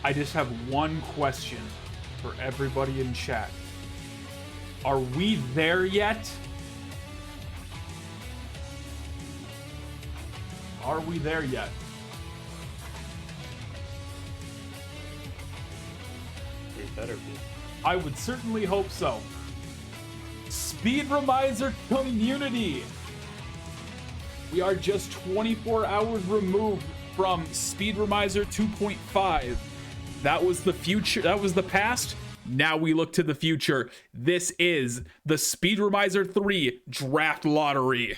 I just have one question for everybody in chat. Are we there yet? Are we there yet? We better be. I would certainly hope so. Speedromizer community. We are just 24 hours removed from Speedromizer 2.5. That was the future. That was the past. Now we look to the future. This is the Speedromizer 3 draft lottery.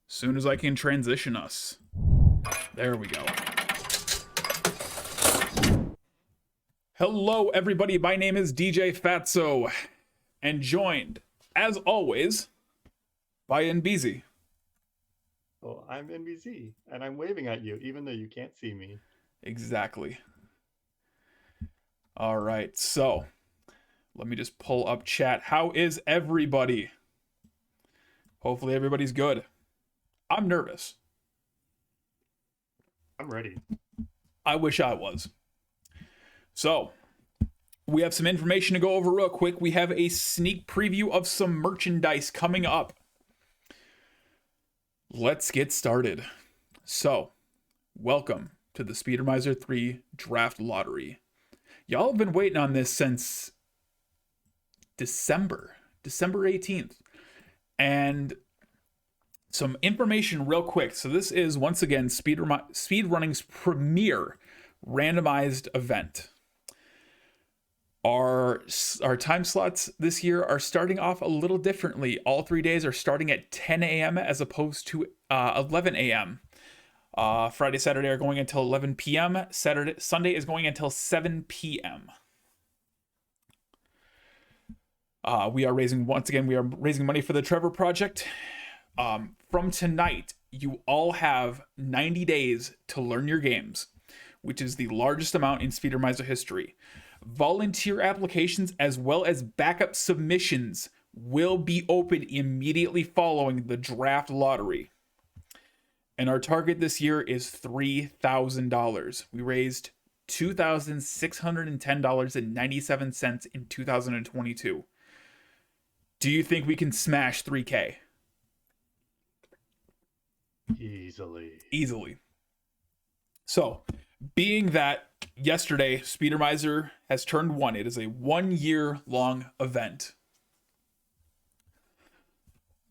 Soon as I can transition us. There we go. Hello, everybody. My name is DJ Fatso, and joined, as always, by NBZ. Well, I'm NBZ, and I'm waving at you, even though you can't see me. Exactly. All right, so let me just pull up chat. How is everybody? Hopefully everybody's good. I'm nervous. I'm ready. I wish I was. So, we have some information to go over real quick. We have a sneak preview of some merchandise coming up. Let's get started. So, welcome to the Speedromizer 3 Draft Lottery. Y'all have been waiting on this since December 18th. And some information real quick. So this is, once again, speedrunning's premier randomized event. Our time slots this year are starting off a little differently. All 3 days are starting at 10 a.m. as opposed to 11 a.m. Friday, Saturday are going until 11 p.m. Sunday is going until 7 p.m. We are raising money for the Trevor Project. From tonight, you all have 90 days to learn your games, which is the largest amount in Speedromizer history. Volunteer applications as well as backup submissions will be open immediately following the draft lottery. And our target this year is $3,000. We raised $2,610.97 in 2022. Do you think we can smash 3K? Easily. So, being that yesterday Speedromizer has turned 1, it is a 1-year-long event.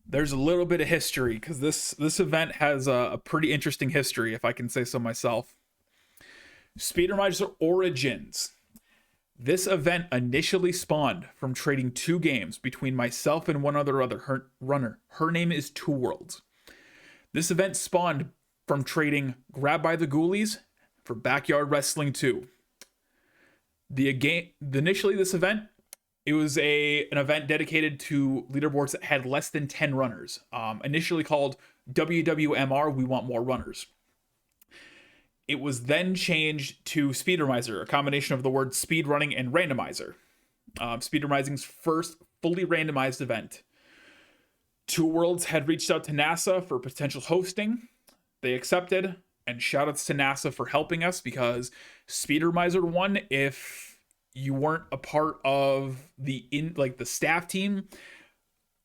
There's a little bit of history because this event has a pretty interesting history, if I can say so myself. Speedromizer origins. This event initially spawned from trading 2 games between myself and one other runner. Her name is Two Worlds. This event spawned from trading Grab by the Ghoulies for Backyard Wrestling 2. Initially this event, it was an event dedicated to leaderboards that had less than 10 runners. Initially called WWMR, We Want More Runners. It was then changed to Speedromizer, a combination of the words speedrunning and randomizer. Speedromizing's first fully randomized event. Two Worlds had reached out to NASA for potential hosting. They accepted, and shoutouts to NASA for helping us because Speedromizer 1, if you weren't a part of the staff team,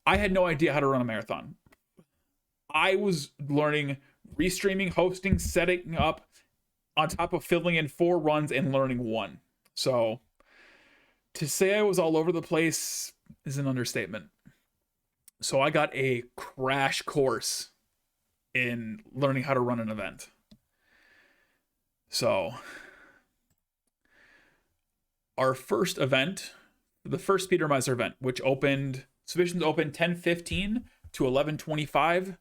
I had no idea how to run a marathon. I was learning restreaming, hosting, setting up, on top of filling in 4 runs and learning 1. So to say I was all over the place is an understatement. So I got a crash course in learning how to run an event. So our first event, the first Speedromizer event, which submissions opened 10:15 to 11:25.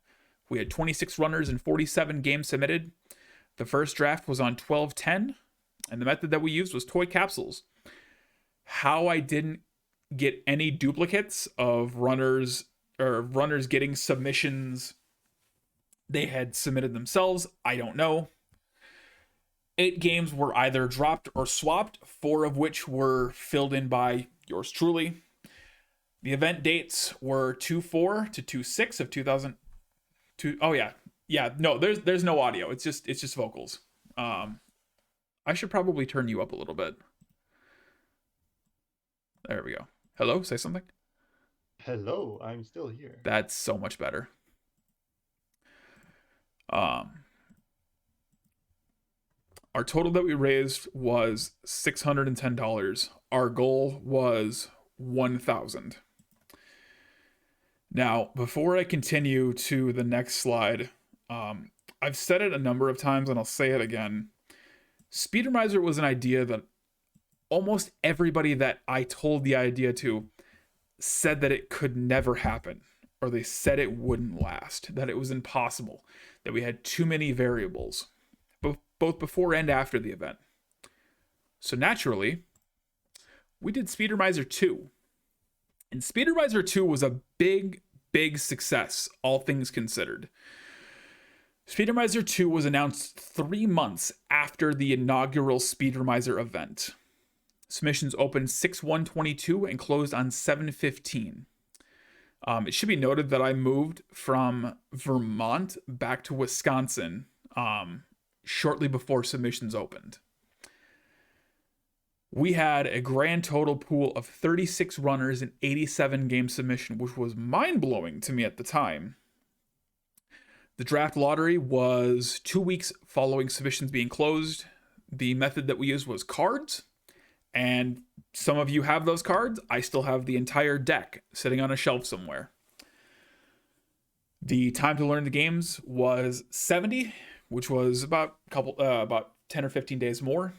We had 26 runners and 47 games submitted. The first draft was on 12:10, and the method that we used was toy capsules. How I didn't get any duplicates of runners getting submissions they had submitted themselves, I don't know. 8 games were either dropped or swapped, 4 of which were filled in by yours truly. The event dates were 2/4 to 2/6 of 2002. Oh yeah. No, there's no audio. It's just vocals. I should probably turn you up a little bit. There we go. Hello, say something. Hello, I'm still here. That's so much better. Our total that we raised was $610. Our goal was 1,000. Now, before I continue to the next slide, I've said it a number of times and I'll say it again. Speedromizer was an idea that almost everybody that I told the idea to said that it could never happen, or they said it wouldn't last, that it was impossible, that we had too many variables, both before and after the event. So naturally, we did Speedromizer 2. And Speedromizer 2 was a big success, all things considered. Speedromizer 2 was announced 3 months after the inaugural Speedromizer event. Submissions opened 6/1/22 and closed on 7/15. It should be noted that I moved from Vermont back to Wisconsin shortly before submissions opened. We had a grand total pool of 36 runners and 87 game submission, which was mind-blowing to me at the time. The draft lottery was 2 weeks following submissions being closed. The method that we used was cards, and some of you have those cards. I still have the entire deck sitting on a shelf somewhere. The time to learn the games was 70, which was about 10 or 15 days more.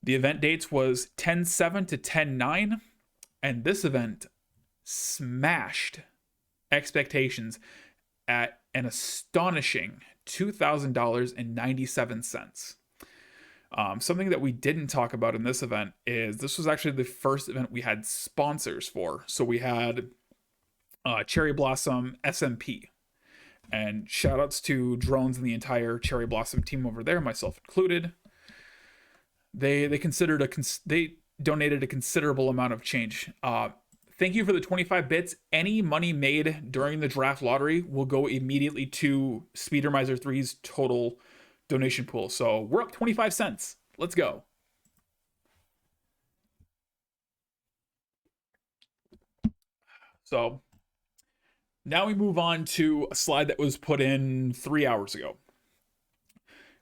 The event dates was 10/7 to 10/9, and this event smashed expectations at an astonishing $2,000.97. Something that we didn't talk about in this event is this was actually the first event we had sponsors for. So we had Cherry Blossom SMP, and shout outs to Drones and the entire Cherry Blossom team over there, myself included. They donated a considerable amount of change. Thank you for the 25 bits. Any money made during the draft lottery will go immediately to Speedromizer 3's total donation pool. So we're up 25 cents. Let's go. So now we move on to a slide that was put in 3 hours ago,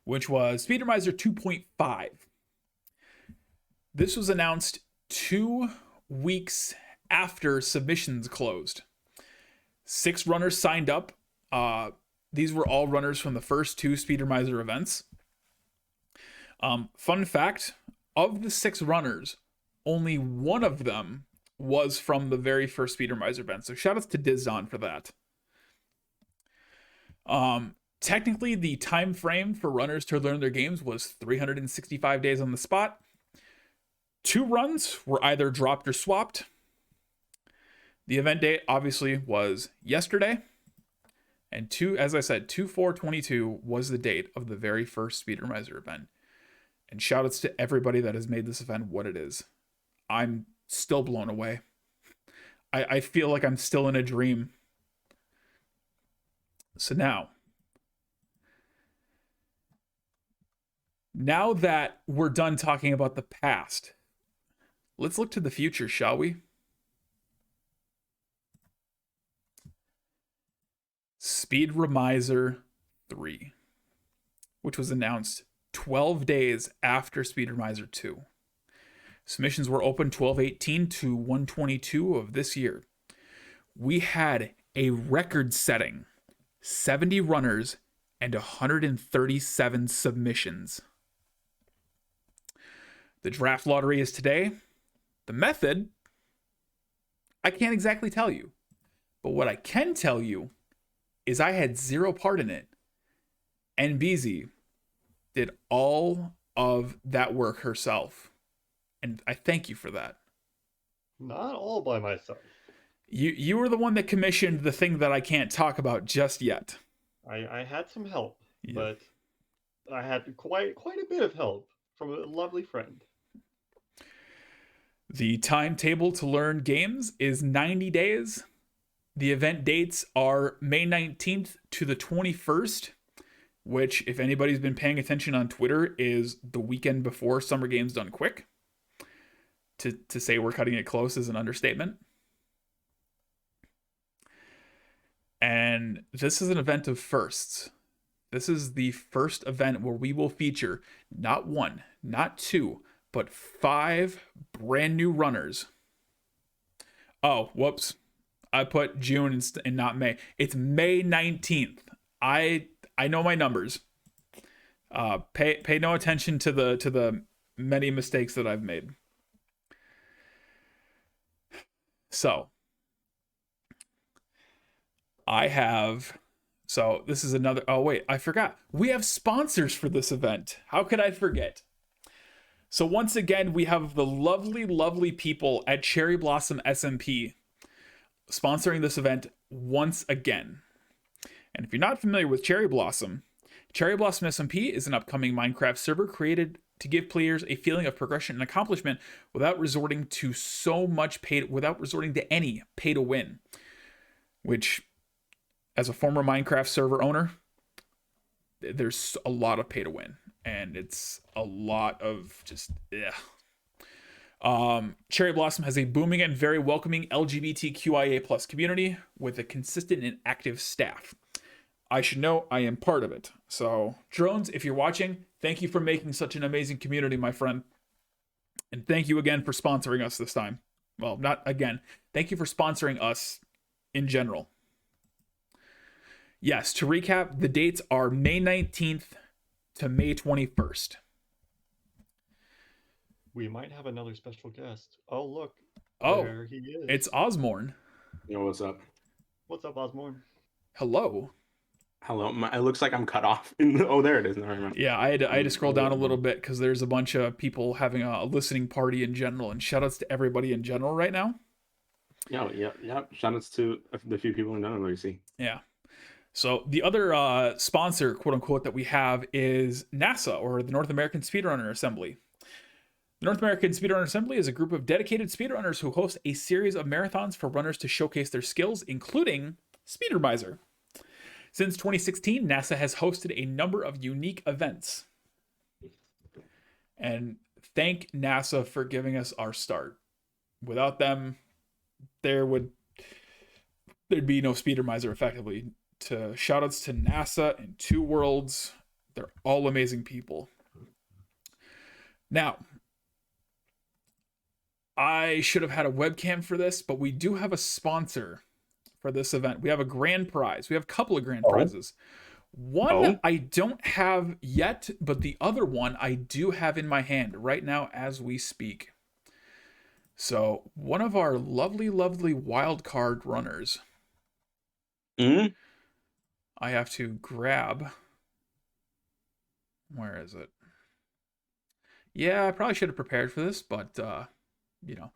which was Speedromizer 2.5. This was announced 2 weeks after submissions closed. 6 runners signed up. These were all runners from the first 2 Speedromizer events. Fun fact, of the 6 runners, only one of them was from the very first Speedromizer event. So shout outs to Dizdon for that. Technically, the time frame for runners to learn their games was 365 days on the spot. 2 runs were either dropped or swapped. The event date obviously was yesterday. And as I said, 2/4/22 was the date of the very first Speedromizer event. And shoutouts to everybody that has made this event what it is. I'm still blown away. I feel like I'm still in a dream. So now that we're done talking about the past, let's look to the future, shall we? Speedromizer 3, which was announced 12 days after Speedromizer 2. Submissions were open 12/18 to 1/22 of this year. We had a record-setting 70 runners and 137 submissions. The draft lottery is today. The method, I can't exactly tell you. But what I can tell you is I had 0 part in it. And BZ did all of that work herself. And I thank you for that. Not all by myself. You were the one that commissioned the thing that I can't talk about just yet. I had some help, Yeah. but I had quite a bit of help from a lovely friend. The timetable to learn games is 90 days. The event dates are May 19th to the 21st. which, if anybody's been paying attention on Twitter, is the weekend before Summer Games Done Quick. To say we're cutting it close is an understatement. And this is an event of firsts. This is the first event where we will feature not one, not two, but 5 brand new runners. Oh, whoops. I put June and not May. It's May 19th. I know my numbers. Pay no attention to the many mistakes that I've made. So this is another. Oh wait, I forgot. We have sponsors for this event. How could I forget? So once again, we have the lovely, lovely people at Cherry Blossom SMP sponsoring this event once again. And if you're not familiar with Cherry Blossom SMP is an upcoming Minecraft server created to give players a feeling of progression and accomplishment without resorting to any pay to win. Which, as a former Minecraft server owner, there's a lot of pay to win, and it's a lot of just Cherry Blossom has a booming and very welcoming LGBTQIA+ community with a consistent and active staff. I should know I am part of it. So, Drones, if you're watching, thank you for making such an amazing community, my friend. And thank you again for sponsoring us this time. Well, not again. Thank you for sponsoring us in general. Yes, to recap, the dates are May 19th to May 21st. We might have another special guest. Oh, look. Oh, there he is. It's Osmorn. Yo, what's up? What's up, Osmorn? Hello. Hello. It looks like I'm cut off. Oh, there it is. Never mind. Yeah, I had to scroll down a little bit because there's a bunch of people having a listening party in general, and shoutouts to everybody in general right now. Yeah. Shoutouts to the few people in general we see. Yeah. So the other sponsor, quote unquote, that we have is NASA, or the North American Speedrunner Assembly. The North American Speedrunner Assembly is a group of dedicated speedrunners who host a series of marathons for runners to showcase their skills, including Speedromizer. Since 2016, NASA has hosted a number of unique events. And thank NASA for giving us our start. Without them, there'd be no Speedromizer effectively. Shoutouts to NASA and Two Worlds. They're all amazing people. Now, I should have had a webcam for this, but we do have a sponsor for this event. We have a grand prize. We have a couple of grand prizes. One I don't have yet, but the other one I do have in my hand right now as we speak. So one of our lovely, lovely wildcard runners. I have to grab. Where is it? Yeah, I probably should have prepared for this, but you know,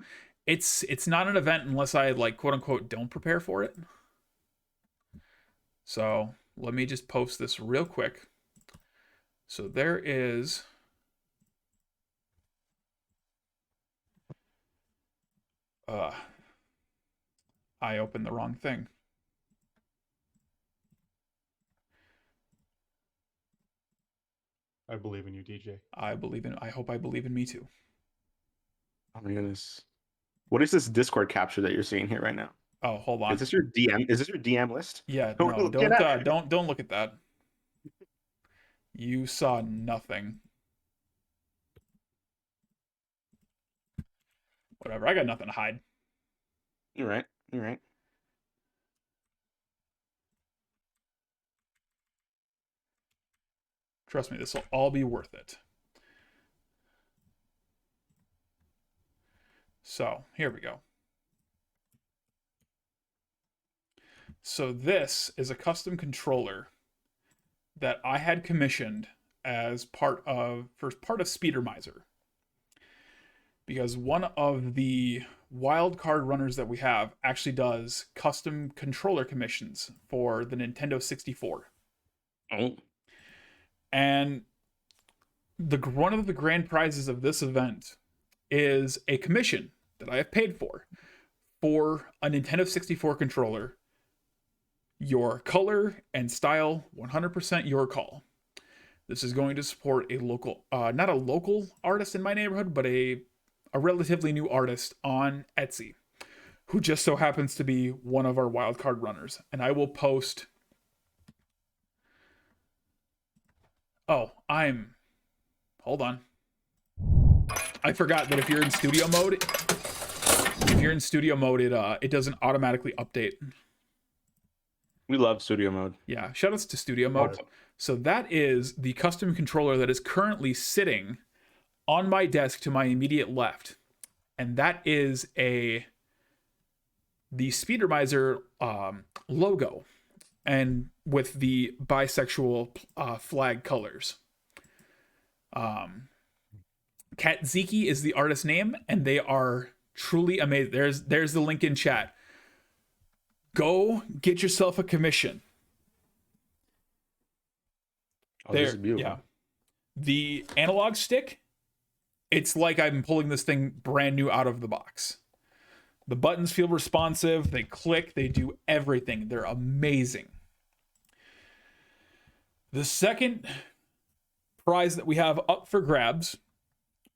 it's not an event unless I, like, quote unquote, don't prepare for it. So let me just post this real quick. So there is I opened the wrong thing. I believe in you, DJ. I hope I believe in me too. Oh my goodness. What is this Discord capture that you're seeing here right now? Oh, hold on. Is this your DM? Is this your DM list? Yeah, Oh, no, get don't look at that. You saw nothing. Whatever, I got nothing to hide. You're right. You're right. Trust me, this will all be worth it. So, here we go. So this is a custom controller that I had commissioned as part of Speedromizer. Because one of the wildcard runners that we have actually does custom controller commissions for the Nintendo 64. Oh. And one of the grand prizes of this event is a commission that I have paid for a Nintendo 64 controller. Your color and style, 100% your call. This is going to support a local, not a local artist in my neighborhood, but a relatively new artist on Etsy, who just so happens to be one of our wildcard runners. And I will post. Oh, hold on. I forgot that if you're in studio mode, it doesn't automatically update. We love studio mode. Yeah, shoutouts to studio mode. So that is the custom controller that is currently sitting on my desk to my immediate left. And that is the Speedromizer logo, and with the bisexual flag colors. Katziki is the artist name, and they are truly amazing. There's the link in chat. Go get yourself a commission. Oh, this is beautiful. Yeah. The analog stick, it's like I'm pulling this thing brand new out of the box. The buttons feel responsive. They click. They do everything. They're amazing. The second prize that we have up for grabs,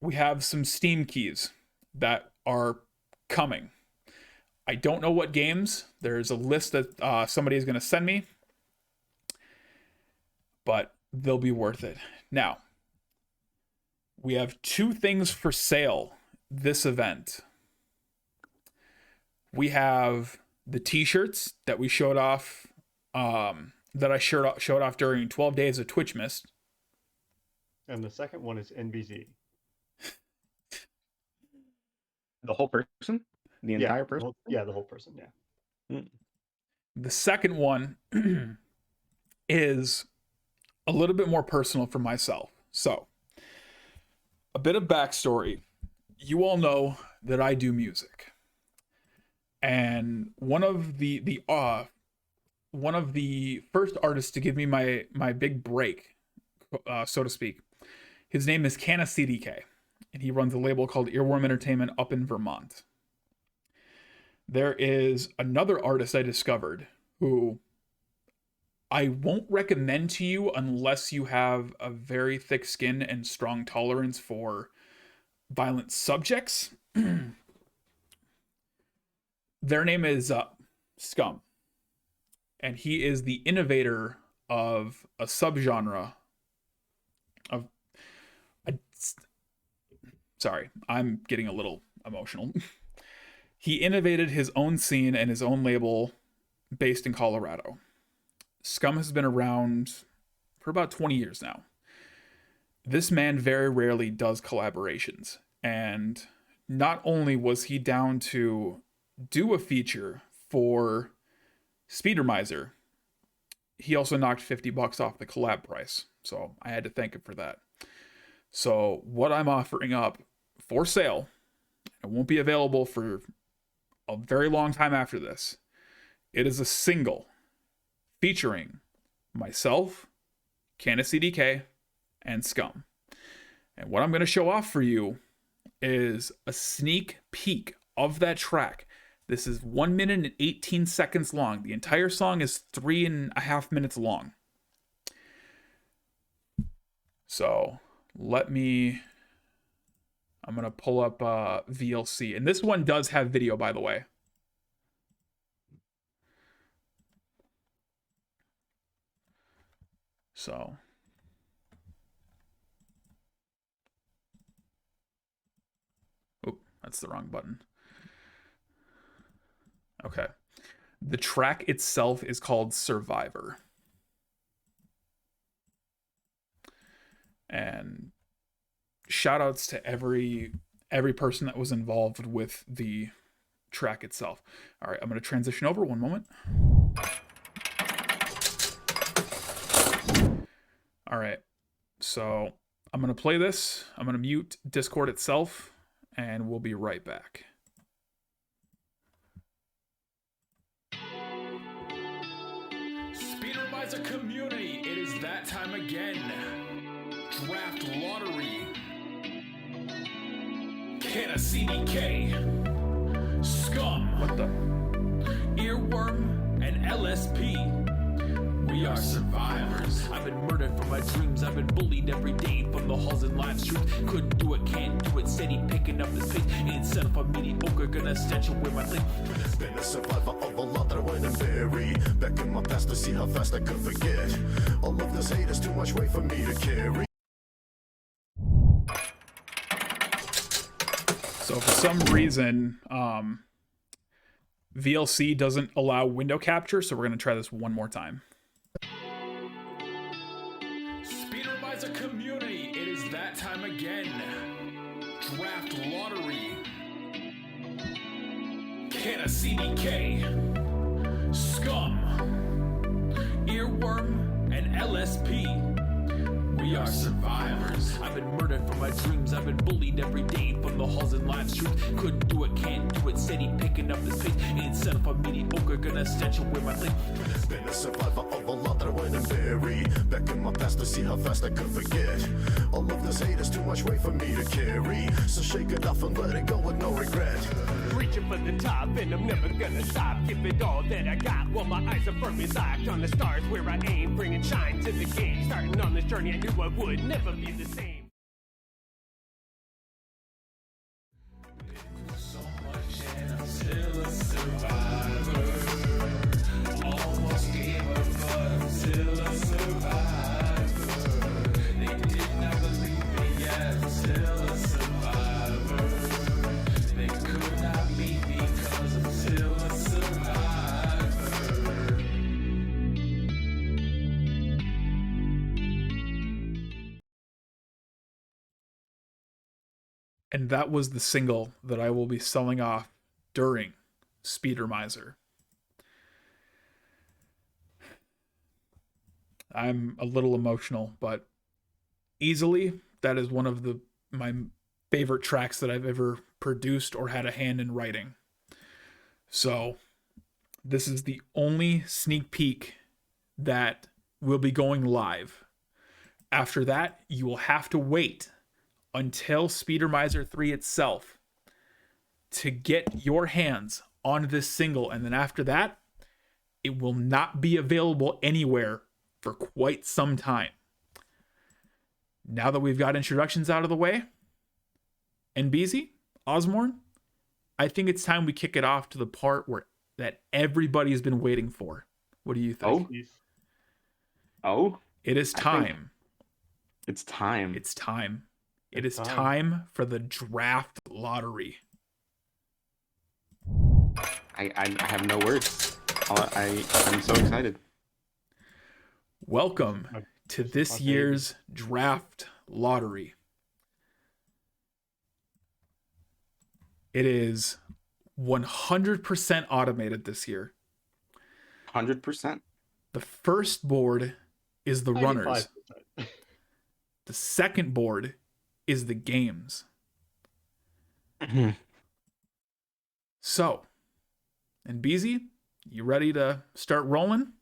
we have some Steam keys that are coming. I don't know what games. There's a list that somebody is going to send me, but they'll be worth it. Now, we have 2 things for sale this event. We have the t-shirts that we showed off, that I showed off during 12 days of Twitch Mist. And the second one is NBZ. The whole person? The entire person? Yeah, the whole person, yeah. The second one is a little bit more personal for myself. So, a bit of backstory. You all know that I do music. And one of the first artists to give me my big break, so to speak, his name is Canna CDK, and he runs a label called Earworm Entertainment up in Vermont. There is another artist I discovered who I won't recommend to you unless you have a very thick skin and strong tolerance for violent subjects. Their name is Scum, and he is the innovator of a subgenre of... Sorry, I'm getting a little emotional. He innovated his own scene and his own label based in Colorado. Scum has been around for about 20 years now. This man very rarely does collaborations, and not only was he down to do a feature for Speedromizer, he also knocked $50 off the collab price, so I had to thank him for that. So what I'm offering up for sale, it won't be available for a very long time after this. It is a single featuring myself, Canna CDK, and Scum. And what I'm going to show off for you is a sneak peek of that track. This is 1 minute and 18 seconds long. The entire song is 3.5 minutes long. So I'm going to pull up VLC. And this one does have video, by the way. So. Oh, that's the wrong button. Okay. The track itself is called Survivor. And shout outs to every person that was involved with the track itself. All right, I'm going to transition over 1 moment. All right, so I'm going to play this. I'm going to mute Discord itself, and we'll be right back. Speedromizer community, it is that time again. Draft lottery. Canna CDK, Scum, what the? Earworm, and LSP. We are survivors. I've been murdered for my dreams. I've been bullied every day from the halls and live streams. Couldn't do it, can't do it. Steady picking up this pace. Ain't set up a mediocre, gonna stench away my plate. Been a survivor of a lot that I went and bury. Back in my past to see how fast I could forget. All of this hate is too much weight for me to carry. So for some reason, VLC doesn't allow window capture, so we're going to try this one more time. Speedromizer community, it is that time again. Draft lottery. Can a CDK, Scum, Earworm, and LSP. We are survivors. I've been murdered for my dreams. I've been bullied every day from the halls and live streams. Couldn't do it, can't do it. Steady picking up this pace. Ain't set up a mediocre, gonna stench away my plate. Been a survivor of a lot that I went and bury. Back in my past to see how fast I could forget. All of this hate is too much weight for me to carry. So shake it off and let it go with no regret. Reaching for the top and I'm never gonna stop. Give it all that I got while my eyes are firmly locked on the stars where I aim, bringing shine to the game. Starting on this journey, I knew I would never be the same. So much and I'm still a survivor. Almost gave up, but I'm still a survivor. They did not believe me yet, I'm still a survivor. They could not beat me cause I'm still a survivor. And that was the single that I will be selling off during Speedromizer. I'm a little emotional, but easily that is one of my favorite tracks that I've ever produced or had a hand in writing. So this is the only sneak peek that will be going live. After that, you will have to wait until Speedromizer 3 itself to get your hands on this single. And then after that, it will not be available anywhere for quite some time. Now that we've got introductions out of the way, and NBZ, Osborne, I think it's time we kick it off to the part where that everybody's been waiting for. What do you think? Oh, It is time. it's time. It's time. It is time for the draft lottery. I have no words. I'm so excited. Welcome to this year's draft lottery. It is 100% automated this year. 100%. The first board is the runners. 95%. The second board is the games. So, and BZ, you ready to start rolling?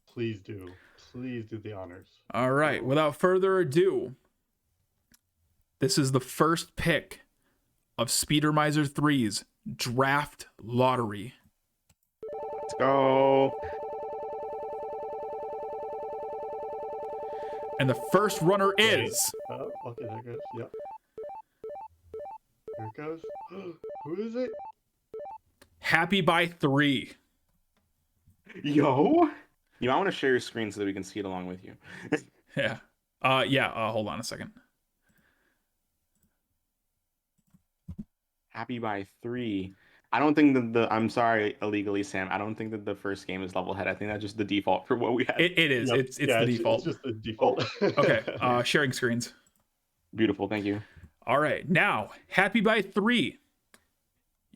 Please do. Please do the honors. All right, without further ado, this is the first pick of Speedromizer 3's draft lottery. Let's go. And the first runner is Okay, there it goes. Yep. Here it goes. Who is it? Happy by 3. Yo. You might want to share your screen so that we can see it along with you. Yeah. Hold on a second. Happy by 3. I don't think that I'm sorry, illegally, Sam. I don't think that the first game is level head. I think that's just the default for what we had. It is. Yep. It's the default. It's just the default. Okay. Sharing screens. Beautiful. Thank you. All right. Now, happy by 3.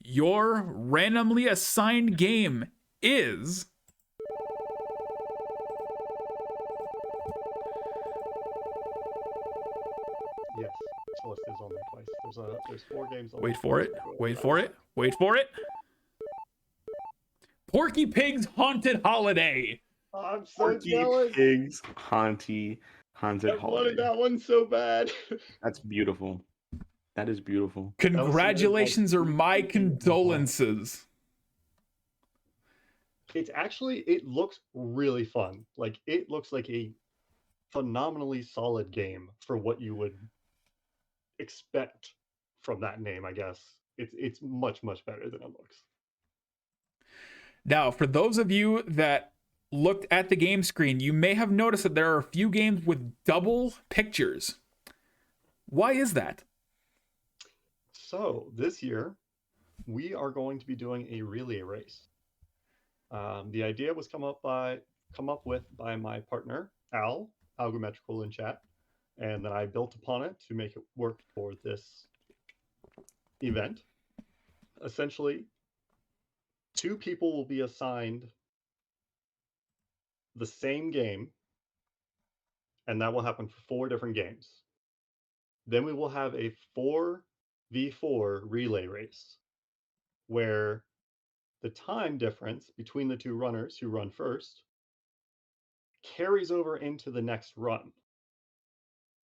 Your randomly assigned game is Yes. Celeste is on there twice. There's 4 games on Wait for it. Wait for it. Wait for it. Porky Pig's Haunted Holiday. I'm so Porky jealous. Pig's Haunted I wanted Holiday. that one so bad. That's beautiful. That is beautiful. Congratulations or my condolences. it looks really fun. Like, it looks like a phenomenally solid game for what you would expect from that name, I guess. It's much, much better than it looks. Now, for those of you that looked at the game screen, you may have noticed that there are a few games with double pictures. Why is that? So this year, we are going to be doing a relay race. The idea was come up with by my partner Al, Algometrical in chat, and then I built upon it to make it work for this event. Essentially, 2 people will be assigned the same game, and that will happen for 4 different games. Then we will have a 4v4 relay race where the time difference between the 2 runners who run first carries over into the next run,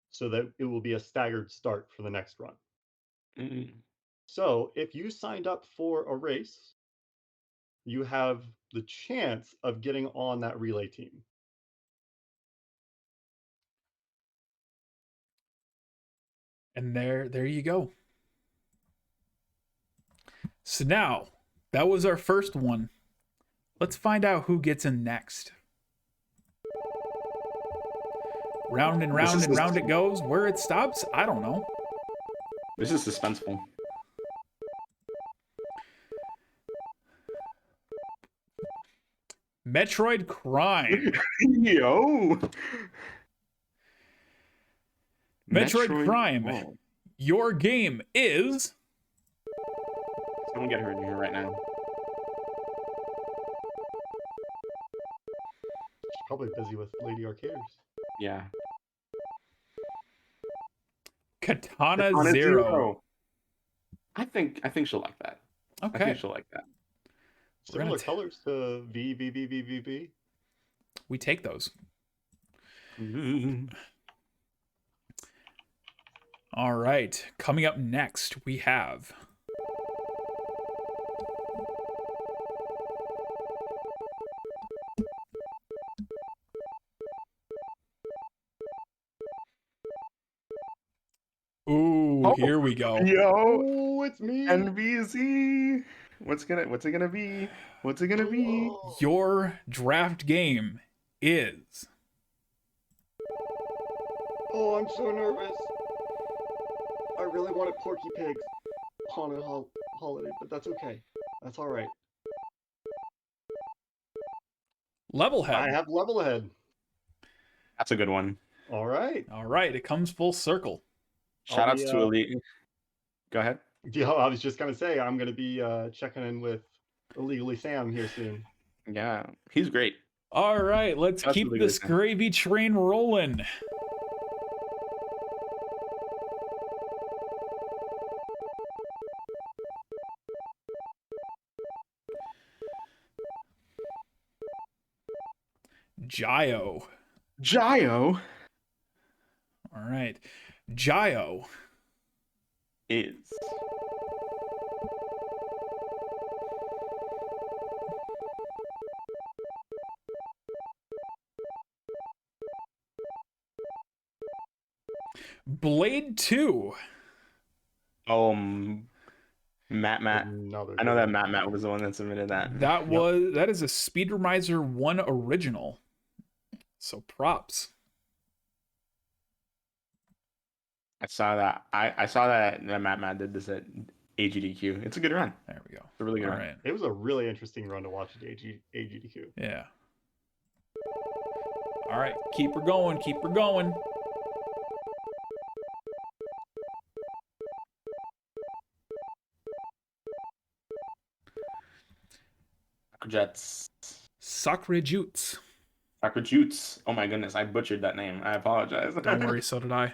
so that it will be a staggered start for the next run. Mm. So if you signed up for a race, you have the chance of getting on that relay team. And there you go. So now, that was our first one. Let's find out who gets in next. Round and round and round it goes. Where it stops, I don't know. This is suspenseful. Metroid Crime. Yo. Metroid Prime. Oh. Your game is... Someone get her in here right now. She's probably busy with Lady Arcaders. Yeah. Katana Zero. I think she'll like that. I Okay. think she'll like that. Similar colors to V. We take those. All right. Coming up next, we have... Ooh, Oh. here we go. Yo, Oh, it's me. NVZ. What's it gonna be? What's it gonna be? Oh. Your draft game is... Oh, I'm so nervous. I really wanted Porky Pig's Haunted Holiday, but that's okay. That's all right. Levelhead. I have Levelhead. That's a good one. All right. All right, it comes full circle. Shout outs be, to Elite. Go ahead. Yeah, I was just gonna say I'm gonna be checking in with Illegally Sam here soon. Yeah, he's great. All right, let's That's keep really this good. gravy train rolling. Gio. Gio All right. Gio is Blade 2. Matt. Another I know good that one. Matt was the one that submitted that. That is a Speedromizer 1 original. So props. I saw that. I saw that Matt did this at AGDQ. It's a good run. There we go. It's a really good All run. right. It was a really interesting run to watch at AGDQ. Yeah. All right, keep her going, keep her going. Jets. Sacre Jutes. Sacre Jutes. Oh my goodness, I butchered that name. I apologize. Don't worry, so did I.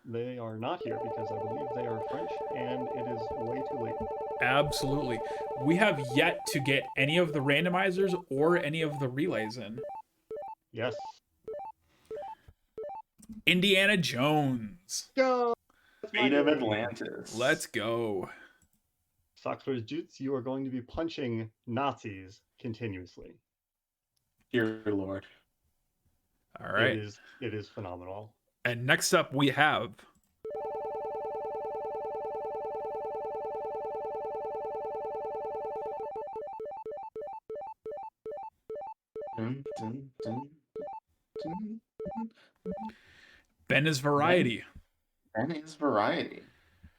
They are not here because I believe they are French and it is way too late. Absolutely. We have yet to get any of the randomizers or any of the relays in. Yes. Indiana Jones. Go. Fate of Atlantis. Let's go. Sakura's jutsu, you are going to be punching Nazis continuously. Dear Lord. All right. It is phenomenal. And next up we have Dun, dun, dun, dun. Ben is Variety. Ben is Variety.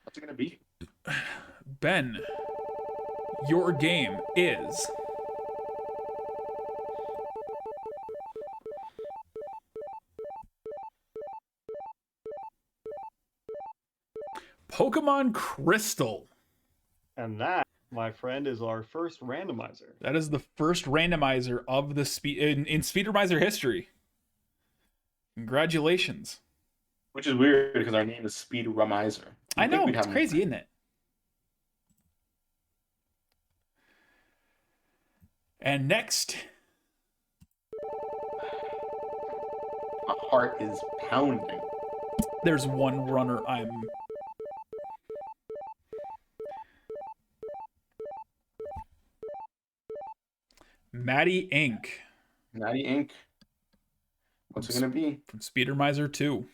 What's it gonna be? Ben, your game is Pokemon Crystal. And that, my friend, is our first randomizer. That is the first randomizer of the in Speedromizer history. Congratulations. Which is weird because our name is Speedromizer. I know, it's crazy, isn't it? And next, My heart is pounding. there's one runner I'm... Maddie Inc. Natty Inc. What's it gonna be? from Speedromizer 2.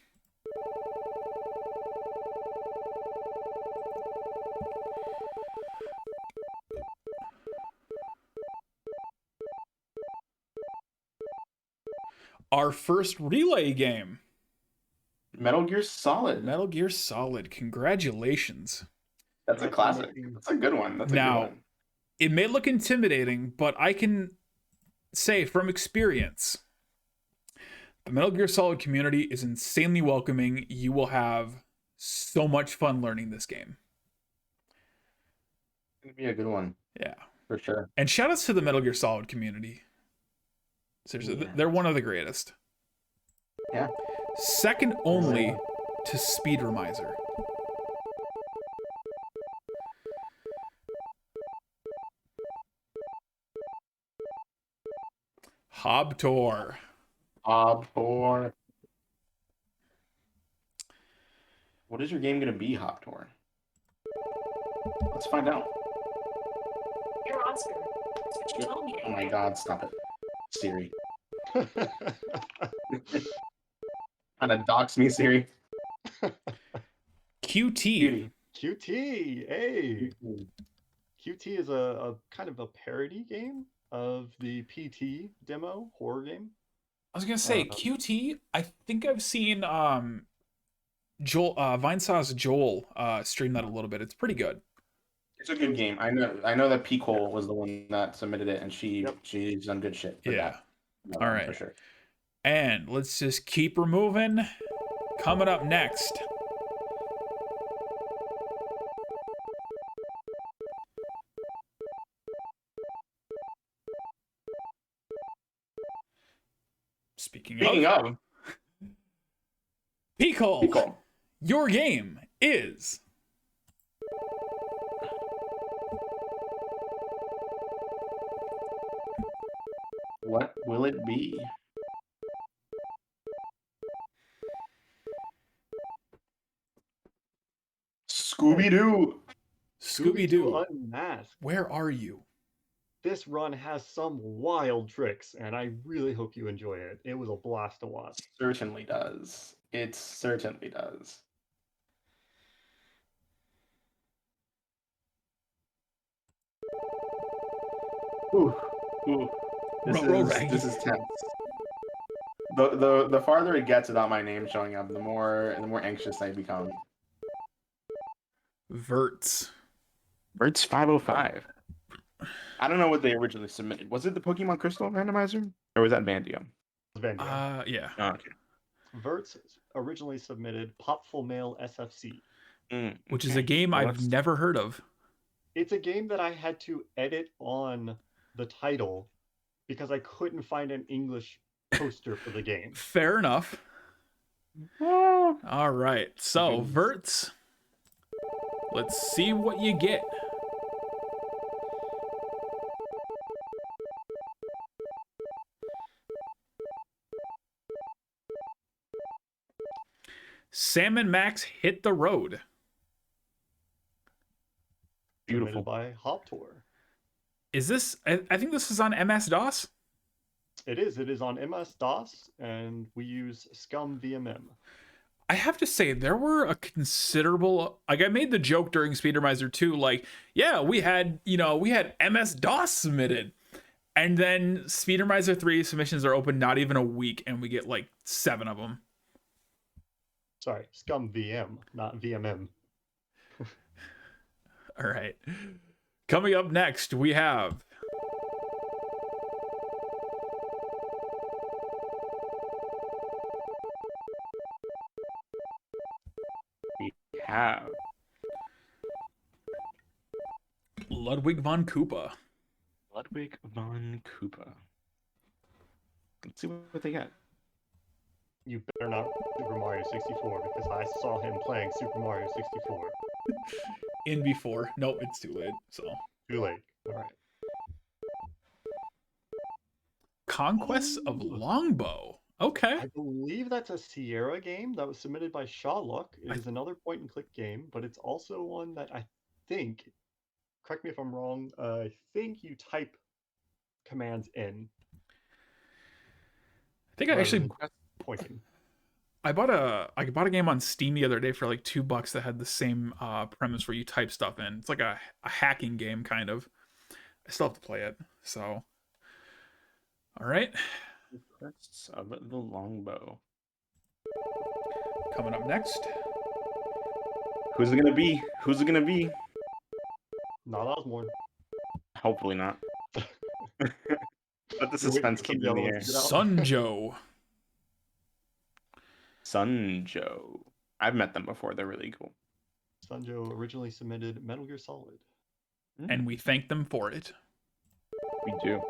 Our first relay game, Metal Gear Solid. Metal Gear Solid. Congratulations. That's a classic. That's a good one. That's a Now, good one. It may look intimidating, but I can say from experience, the Metal Gear Solid community is insanely welcoming. You will have so much fun learning this game. It's gonna be a good one Yeah. for sure. And shout outs to the Metal Gear Solid community. Seriously, Yeah. they're one of the greatest. Yeah. Second only to Speedromizer. Hobtor. Hobtor. What is your game gonna be, Hobtor? Let's find out. You're Oscar. That's what you told me. Oh my god, stop it. Siri. Trying to dox me, Siri. QT. QT, hey. QT is a kind of a parody game of the PT demo horror game. I was gonna say QT. I think I've seen Joel Vinesauce Joel stream that a little bit. It's pretty good. It's a good game. I know that P. Cole was the one that submitted it, and she's done good shit. For Yeah. that. All right. For sure. And let's just keep her moving. Coming up next. Speaking of, P-Cole, Cole. your game is What will it be? Scooby-Doo. Scooby-Doo. Unmasked. Where are you? This run has some wild tricks, and I really hope you enjoy it. It was a blast to watch. Certainly does. It certainly does. Ooh, ooh. This is tense. The farther it gets without my name showing up, the more anxious I become. Verts. Verts 505. I don't know what they originally submitted. Was it the Pokemon Crystal randomizer, or was that Bandio? Vendia. Yeah. Oh, okay. Verts originally submitted Popful Mail SFC. Which is a game I've never heard of. It's a game that I had to edit on the title because I couldn't find an English poster for the game. Fair enough. All right. So, Verts. Let's see what you get. Sam and Max hit the road. Beautiful. submitted by Hop Tour. Is this? I think this is on MS DOS. It is. It is on MS-DOS, and we use Scum VMM. I have to say there were a considerable, like I made the joke during Speedromizer 2, like, yeah, we had MS DOS submitted. And then Speedromizer 3 submissions are open not even a week and we get like 7 of them. Sorry, Scum VM, not VMM. All right. Coming up next, we have We have Ludwig von Koopa. Ludwig von Koopa. Let's see what they got. You better not Super Mario 64 because I saw him playing Super Mario 64. In before. Nope, it's too late. So Too late. All right. Conquests of Longbow. Okay. I believe that's a Sierra game that was submitted by Shawluck. It is another point-and-click game, but it's also one that I think, correct me if I'm wrong, I think you type commands in. I think I rather actually than pointing. I bought a game on Steam the other day for like $2 that had the same premise where you type stuff in. It's like a hacking game kind of. I still have to play it. So all right. Conquests of the Longbow. Coming up next. Who's it gonna be? Who's it gonna be? Not Osborne. Hopefully not. But the suspense for some keeps in the yellow air. to get out. Sunjo. Sunjo. I've met them before. They're really cool. Sunjo originally submitted Metal Gear Solid. And we thank them for it. We do.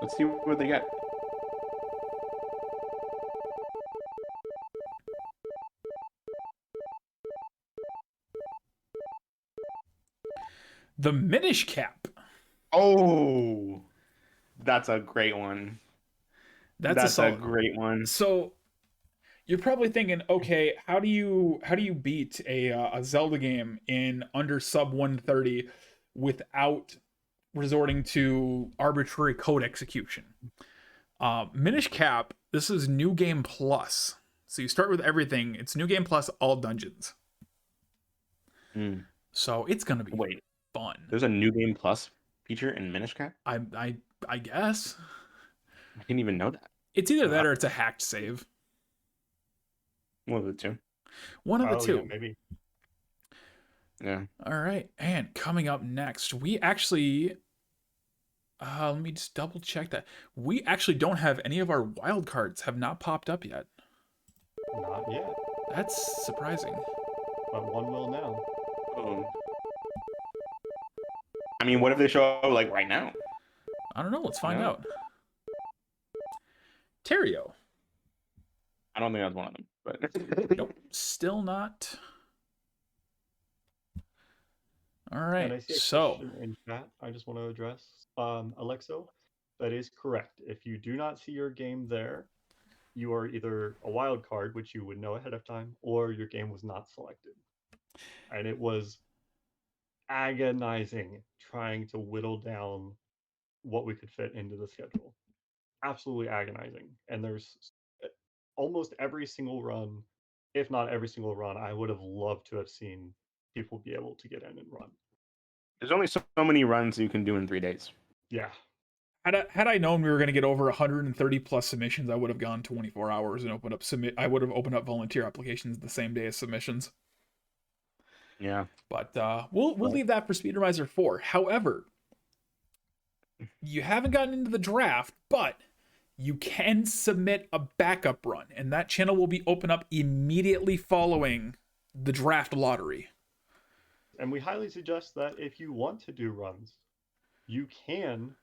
Let's see what they get. The Minish Cap. Oh, that's a great one. That's a a solid. great one. So you're probably thinking, okay, how do you beat a Zelda game in under sub 130 without resorting to arbitrary code execution? Minish Cap, this is New Game Plus. So you start with everything. It's New Game Plus, all dungeons. So it's gonna be fun. There's a New Game Plus feature in Minish Cap? I guess. I didn't even know that. It's either that or it's a hacked save. One of the two. One of the two. Yeah, maybe. Yeah. All right. And coming up next, we actually let me just double check that. We actually don't have any of our wild cards have not popped up yet. Not yet, That's surprising. but one will now. Oh. I mean, what if they show up like right now? I don't know. Let's find Yeah. out. Terrio. I don't think that's one of them, but Nope. Still not. All And I right. see a So question in chat I just want to address. Alexo, that is correct. If you do not see your game there, you are either a wild card, which you would know ahead of time, or your game was not selected. And it was agonizing trying to whittle down what we could fit into the schedule. Absolutely agonizing. And there's almost every single run, if not every single run, I would have loved to have seen people be able to get in and run. there's only so many runs you can do in 3 days. Yeah. had I known we were going to get over 130 plus submissions, I would have gone 24 hours and opened up I would have opened up volunteer applications the same day as submissions. Yeah. But we'll leave that for Speedromizer 4. However, you haven't gotten into the draft, but you can submit a backup run, and that channel will be open up immediately following the draft lottery. And we highly suggest that if you want to do runs, you can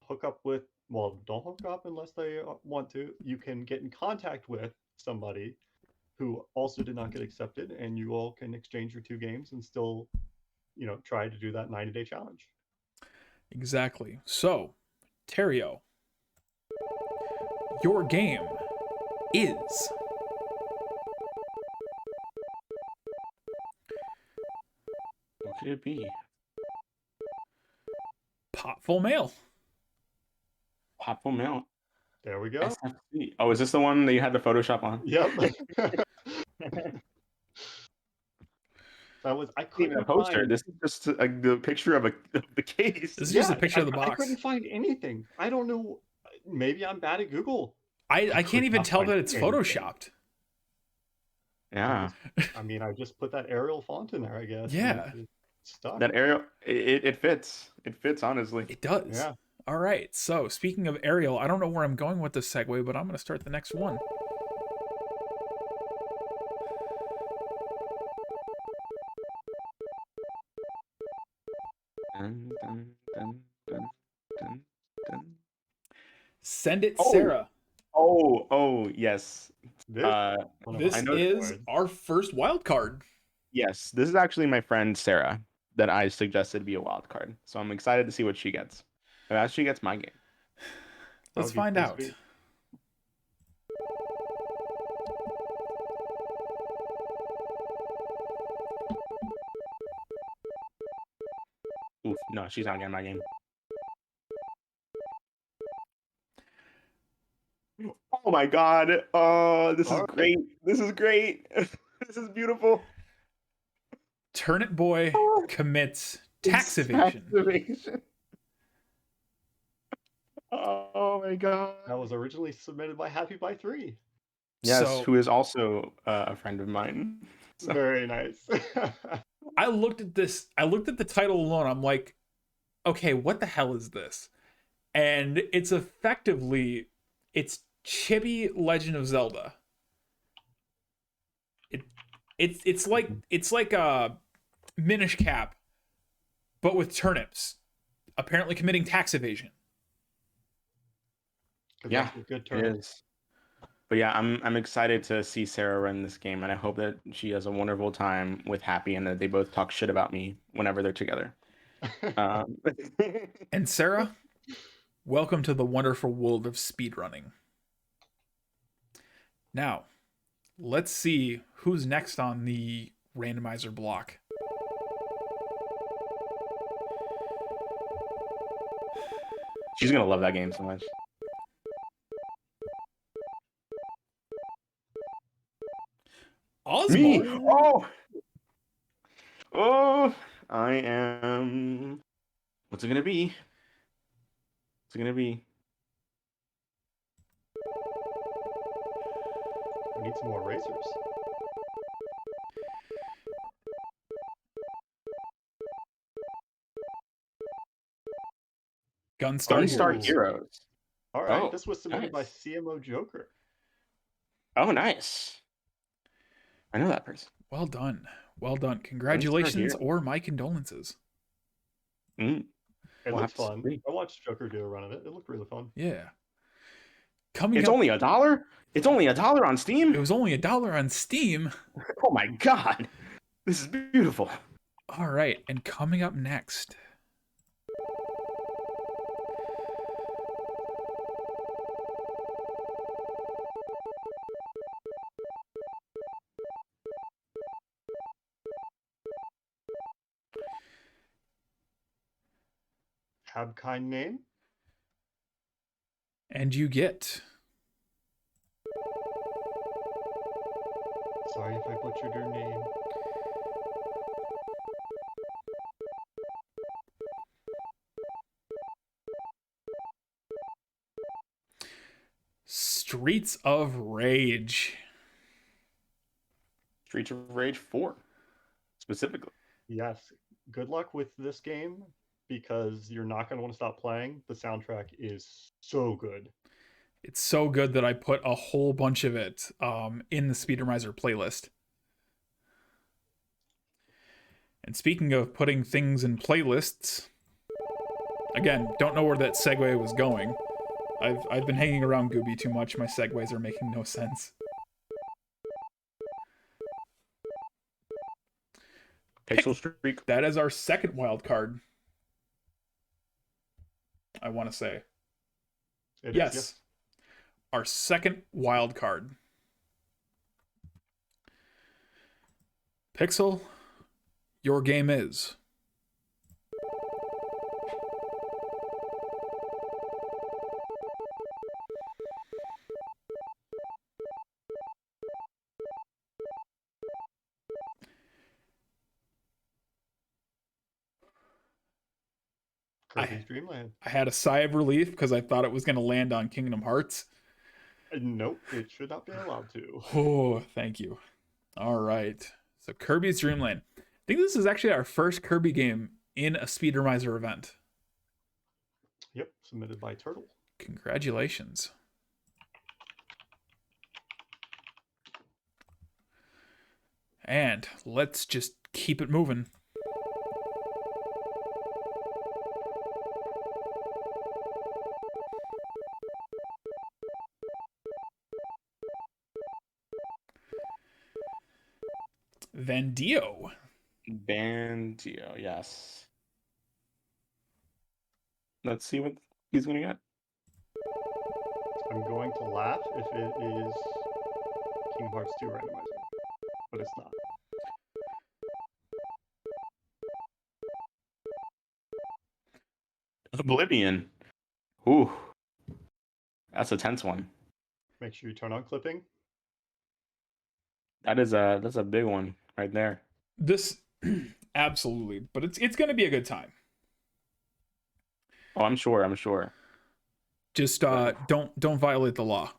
hook up with, well, don't hook up unless they want to. You can get in contact with somebody who also did not get accepted, and you all can exchange your 2 games and still, try to do that 90-day challenge. Exactly. So, Terrio, your game is could it be? Potful Mail. Popful Mail. There we go. SFC. Oh, is this the one that you had the Photoshop on? Yep. I Even couldn't a poster. find. This is just the picture of the case. This is just a picture of the I box. couldn't find anything. I don't know. Maybe I'm bad at Google. I could can't even not tell find that it's anything. photoshopped. Yeah. I mean, I just put that Arial font in there, I guess. and Yeah. it stuck. That Arial, it fits. It fits, honestly. It does. Yeah. All right. So speaking of Ariel, I don't know where I'm going with this segue, but I'm going to start the next one. Dun, dun, dun, dun, dun, dun. Send it, Oh. Sarah. Oh, yes. This, one of This my I know is favorites. our first wild card. Yes, this is actually my friend Sarah that I suggested be a wild card. So I'm excited to see what she gets. As she gets my game. Let's would be find pretty out. sweet. Oof, no, she's not getting my game. Oh my god. Oh, this is All right. great. This is great. This is beautiful. Turnip Boy commits tax It's evasion. tax evasion. Oh my god. That was originally submitted by Happy by 3. Yes, So- who is also a friend of mine. So- Very nice. I looked at this. I looked at the title alone. I'm like, okay, what the hell is this? And it's effectively, it's Chibi Legend of Zelda. It's like a Minish Cap, but with turnips, apparently committing tax evasion. 'Cause Yeah, that's a good It term. is. But yeah, I'm excited to see Sarah run this game, and I hope that she has a wonderful time with Happy, and that they both talk shit about me whenever they're together. Um, And Sarah, welcome to the wonderful world of speedrunning. Now, let's see who's next on the randomizer block. she's gonna love that game so much. Me? Osmo. Oh, I am. What's it gonna be? What's it gonna be? We need some more racers. Gunstar Gunstar Heroes. Heroes. All right, Oh, this was submitted by nice. CMO Joker. Oh, nice. I know that person. Well done. Well done. Congratulations Heroes. or my condolences. Mm. It We'll looks have to fun. see. I watched Joker do a run of it. It looked really fun. Yeah. Coming It's up, only $1. It's only $1 on it Steam. was only $1 on Steam. Oh my god, this is beautiful. All right, and coming up next. Have kind name. And you get Sorry if I butchered your name. Streets of Rage. Streets of Rage 4, specifically. Yes. Good luck with this game because you're not going to want to stop playing. The soundtrack is so good. It's so good that I put a whole bunch of it in the Speedromizer playlist. And speaking of putting things in playlists, again, don't know where that segue was going. I've been hanging around Gooby too much. My segues are making no sense. Pixel Streak. That is our second wild card. I want to say. It is, Yes. Our second wild card. Pixel, your game is Kirby's Dream Land. I had a sigh of relief because I thought it was going to land on Kingdom Hearts. Nope, it should not be allowed to. Oh, thank you. All right. So Kirby's Dream Land. I think this is actually our first Kirby game in a Speedromizer event. Yep, submitted by Turtle. Congratulations. And let's just keep it moving. Vandio. Bandio, yes. Let's see what he's gonna get. I'm going to laugh if it is Kingdom Hearts 2 randomizer, but it's not. Oblivion. Ooh. That's a tense one. Make sure you turn on clipping. That's a big one right there. This absolutely, but it's going to be a good time. Oh, I'm sure. Just don't violate the law.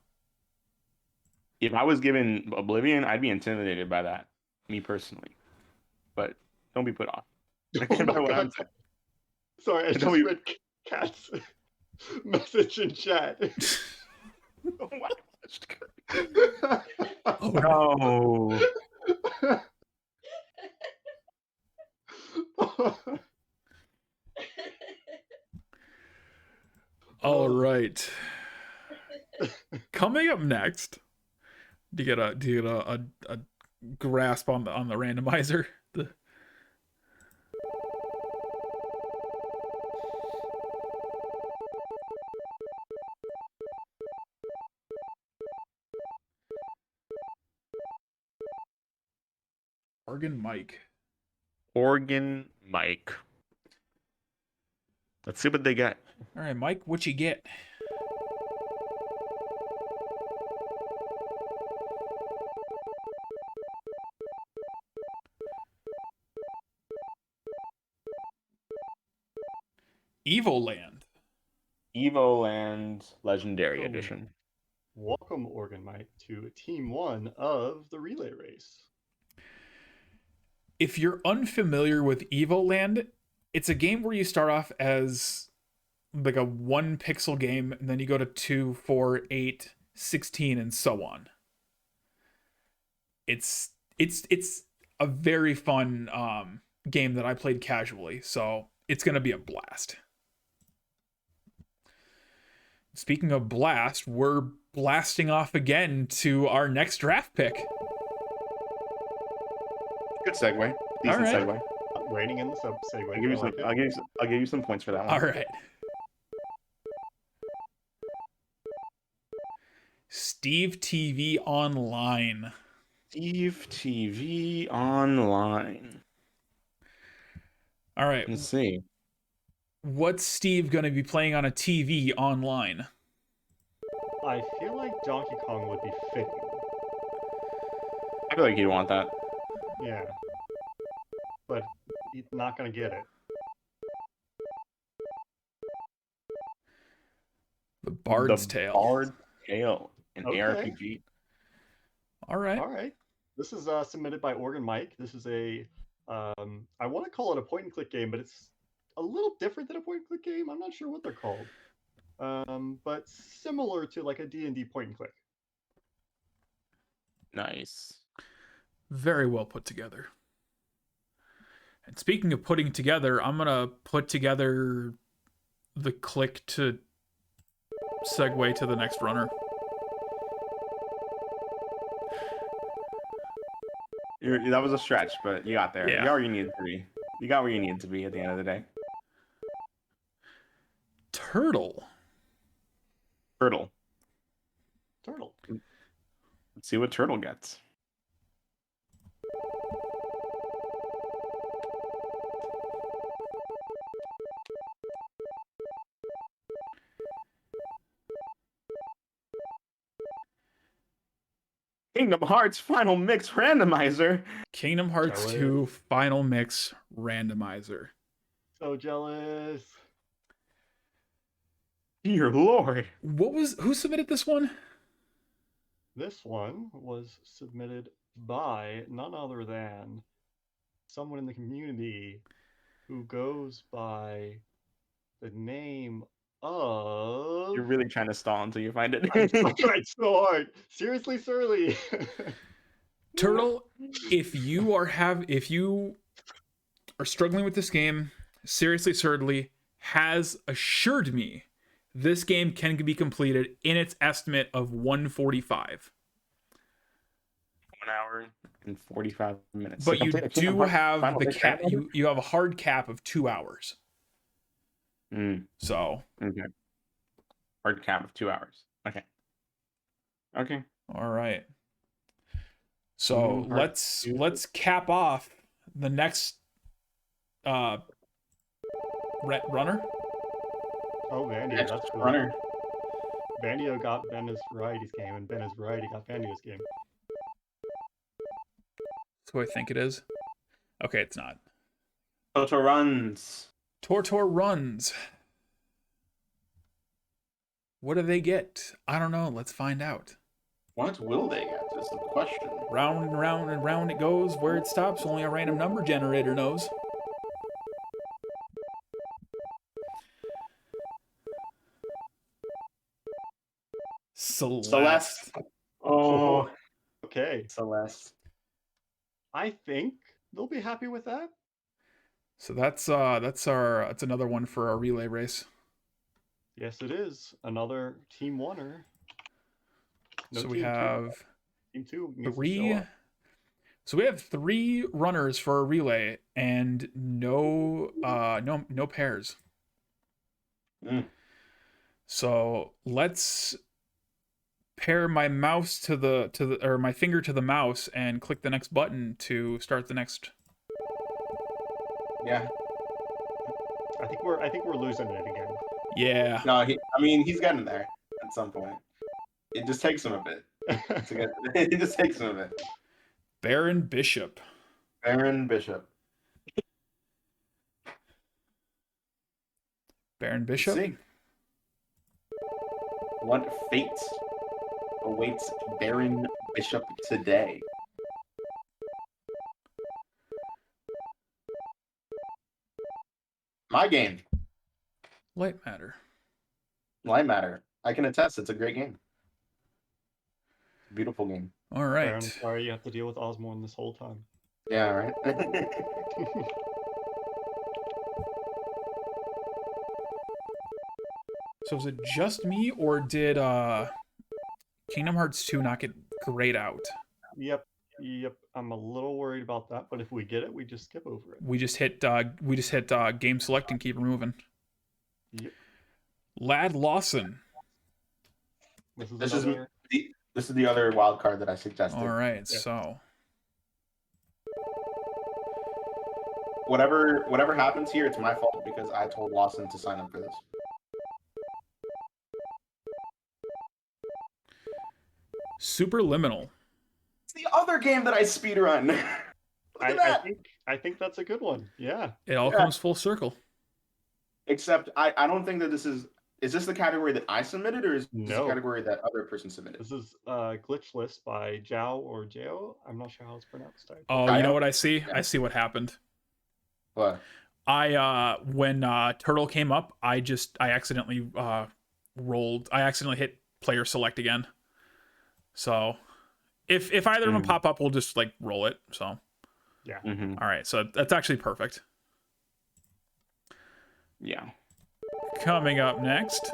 If I was given Oblivion, I'd be intimidated by that, me personally. But don't be put off. Oh my By what I'm God. saying. Sorry, I just Don't be- read Cat's message in chat. Oh my Oh, no. all right. Coming up next, do you get a grasp on the randomizer? Organ Mike. Organ Mike. Let's see what they get. All right, Mike, what you get? Evoland. Evoland Legendary Oh. Edition. Welcome, Organ Mike, to Team 1 of the relay race. If you're unfamiliar with Evoland, it's a game where you start off as like a 1 pixel game, and then you go to 2, 4, 8, 16, and so on. It's a very fun game that I played casually, so it's gonna be a blast. Speaking of blast, we're blasting off again to our next draft pick. Good segue. Decent right. segue. Waiting in the sub segue. I'll give you I some. like it. I'll give you some points for that one. All right. Steve TV Online. Steve TV Online. All right. Let's see. What's Steve going to be playing on a TV online? I feel like Donkey Kong would be fitting. I feel like you'd want that. Yeah. But he's not going to get it. The Bard's The Tale. Bard's Tale, an Okay. ARPG. All right. All right. This is submitted by Organ Mike. This is a, I want to call it a point and click game, but it's a little different than a point and click game. I'm not sure what they're called. But similar to like a D&D point and click. Nice. Very well put together. And speaking of putting together, I'm going to put together the click to segue to the next runner. That was a stretch, but you got there. Yeah. You got where you needed to be. You got where you needed to be at the end of the day. Turtle. Turtle. Turtle. Let's see what Turtle gets. Kingdom Hearts Final Mix Randomizer. Kingdom Hearts Jealous. 2 Final Mix Randomizer. So jealous. Dear Lord. Who submitted this one? This one was submitted by none other than someone in the community who goes by the name of. You're really trying to stall until you find it. I tried so hard. Seriously, Surly. Turtle, if you are struggling with this game, seriously, Surdly has assured me this game can be completed in its estimate of 145. 1 hour and 45 minutes. But To you complete a Kingdom do Hearts have Final the Fantasy cap. Final You have a hard cap of 2 hours. Mm, So okay. Hard cap of 2 hours. Okay. Okay. all right. So Kingdom Hearts let's cap off the next runner. Oh, Vandy, Next that's cool. runner. Vandio got Ben is Variety's game, and Ben is Variety got Vandio's game. That's who I think it is. Okay, it's not. Toto runs. Tortor runs. What do they get? I don't know. Let's find out. What will they get is the question. Round and round and round it goes. Where it stops, only a random number generator knows. Celeste. Oh, Okay, Celeste. I think they'll be happy with that. So that's another one for our relay race. Yes, it is another team oneer. No So we team two. have Team two needs to show three. up. So we have 3 runners for a relay and no pairs. Mm. So let's pair my mouse to the or my finger to the mouse and click the next button to start the next. Yeah. I think we're losing it again. Yeah. No, he's getting there at some point. It just takes him a bit to get. It just takes him a bit. Baron Bishop. Baron Bishop. Baron Let's Bishop. see. What fate awaits Baron Bishop today? My game, Light matter. Light Matter. I can attest. It's a great game. Beautiful game. All I'm right. sorry you have to deal with Osborne this whole time. Yeah, right. So is it just me or did Kingdom Hearts 2 not get grayed out? Yep. I'm a little worried about that, but if we get it, we just skip over it. We just hit game select and keep her moving. Yep. Lad Lawson. This is the other wild card that I suggested. All right, Yeah. so Whatever happens here, it's my fault because I told Lawson to sign up for this. Superliminal. It's the other game that I speedrun. Look at that. I think that's a good one. Yeah. It all comes full circle. Except I don't think that this is this the category that I submitted or is this No. the category that other person submitted? This is Glitch List by Jao or Jao. I'm not sure how it's pronounced. Oh, you know what I see? I see what happened. What? When Turtle came up, I accidentally hit player select again. So if either of them pop up, we'll just like roll it. So Yeah. Mm-hmm. all right, so that's actually perfect. Yeah. Coming up next,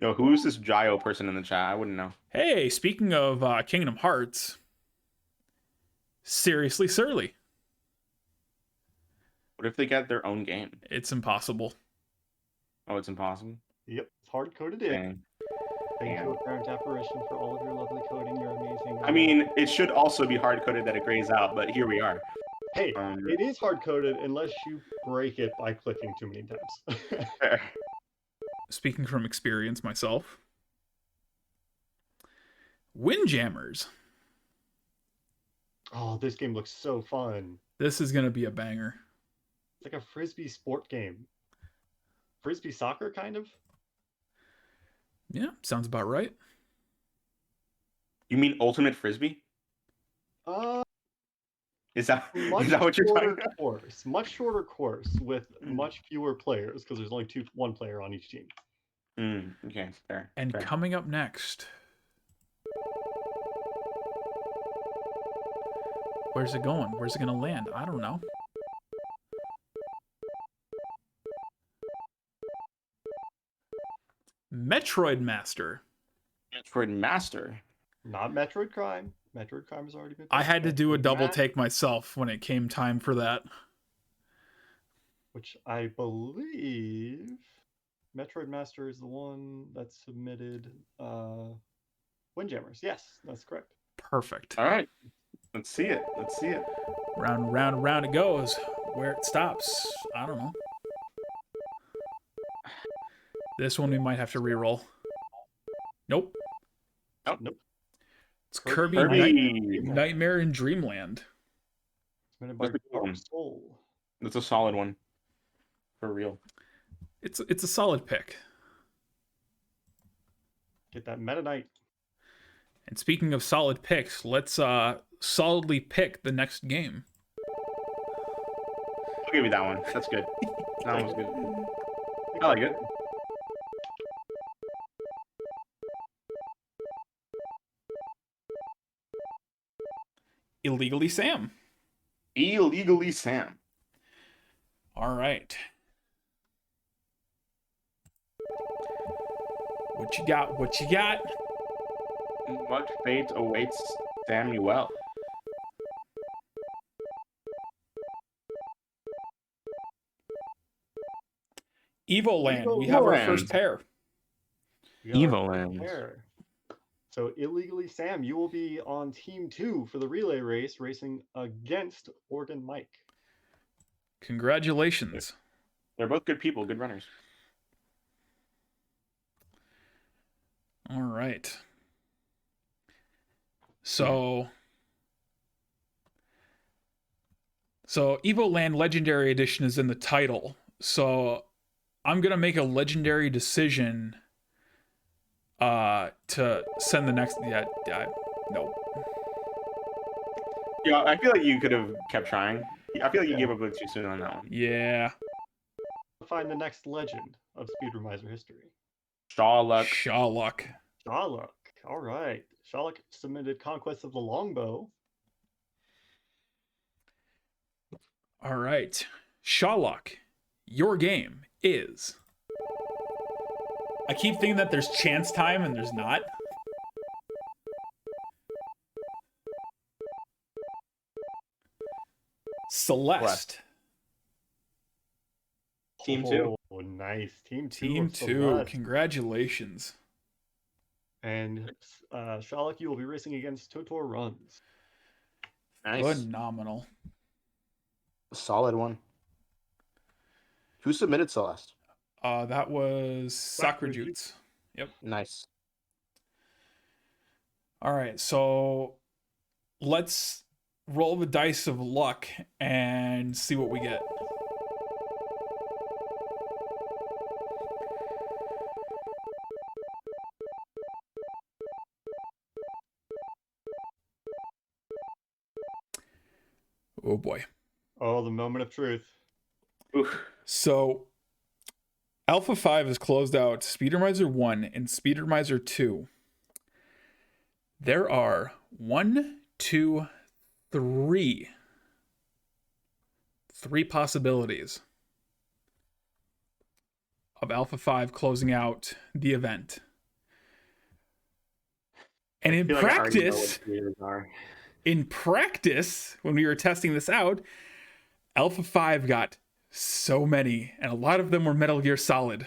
Yo, who's this Gio person in the chat? I wouldn't know. hey, speaking of Kingdom Hearts, seriously, Surly, What if they get their own game? it's impossible. Oh, it's impossible. Yep. It's hard coded in. Dang. Thank you, Apparent Apparition, for all of your lovely coding. You're amazing. I mean, it should also be hard coded that it grays out, but here we are. Hey, it is hard coded unless you break it by clicking too many times. Fair. Speaking from experience myself, Windjammers. Oh, this game looks so fun. This is gonna be a banger. It's like a frisbee sport game. Frisbee soccer, kind of. Yeah, sounds about right. You mean Ultimate Frisbee? Uh, Is that much is that what you're talking shorter about? course. Much shorter course with Mm. much fewer players because there's only one player on each team. Okay, fair. And fair. coming up next, where's it going? Where's it gonna land? I don't know. Metroid Master. Metroid Master. Not Metroid Prime. Metroid Prime has already been. I had to do a Metroid double Ma- take myself when it came time for that. which I believe Metroid Master is the one that submitted Windjammers. Yes, that's correct. Perfect. All right. Let's see it. Let's see it. Round, round, round it goes. Where it stops, I don't know. This one we might have to re-roll. Nope. Nope. It's Kirby Kirby Kirby. Nightmare in Dreamland. Submitted by That's a good Dark one. Soul. That's a solid one. For real. It's a solid pick. Get that Meta Knight. And speaking of solid picks, let's solidly pick the next game. I'll give you that one. That's good. That one was good. I like it. Illegally Sam. Illegally Sam. All right. What you got? What you got? What fate awaits Samuel? Evoland. We have our Evoland. first pair. We got our Evoland. pair. So illegally, Sam, you will be on team 2 for the relay race, racing against Oregon Mike. Congratulations. They're both good people, good runners. All right. So Evoland Legendary Edition is in the title. So I'm going to make a legendary decision to send the next no. Yeah, I feel like you could have kept trying. I feel like you gave up a bit too soon on that one. Yeah. Find the next legend of Speedromizer history. Shawluck. Shawluck. Shaluk. All right. Shaluk submitted Conquest of the Longbow. All right. Shawluck. Your game is. I keep thinking that there's chance time and there's not. Celeste. Team 2. Oh, nice. Team 2. Team of 2. Celeste. Congratulations. And Shaluk, you will be racing against Totor Runs. Nice. Phenomenal. Solid one. Who submitted Celeste? That was Sakurajutsu. Yep. Nice. All right, so let's roll the dice of luck and see what we get. Oh boy. Oh, the moment of truth. Oof. So Alpha 5 has closed out Speedrumizer 1 and Speedrumizer 2. There are 3 possibilities of Alpha 5 closing out the event. And in I feel like I already know what practice, the leaders are. when we were testing this out, Alpha 5 got so many, and a lot of them were Metal Gear Solid.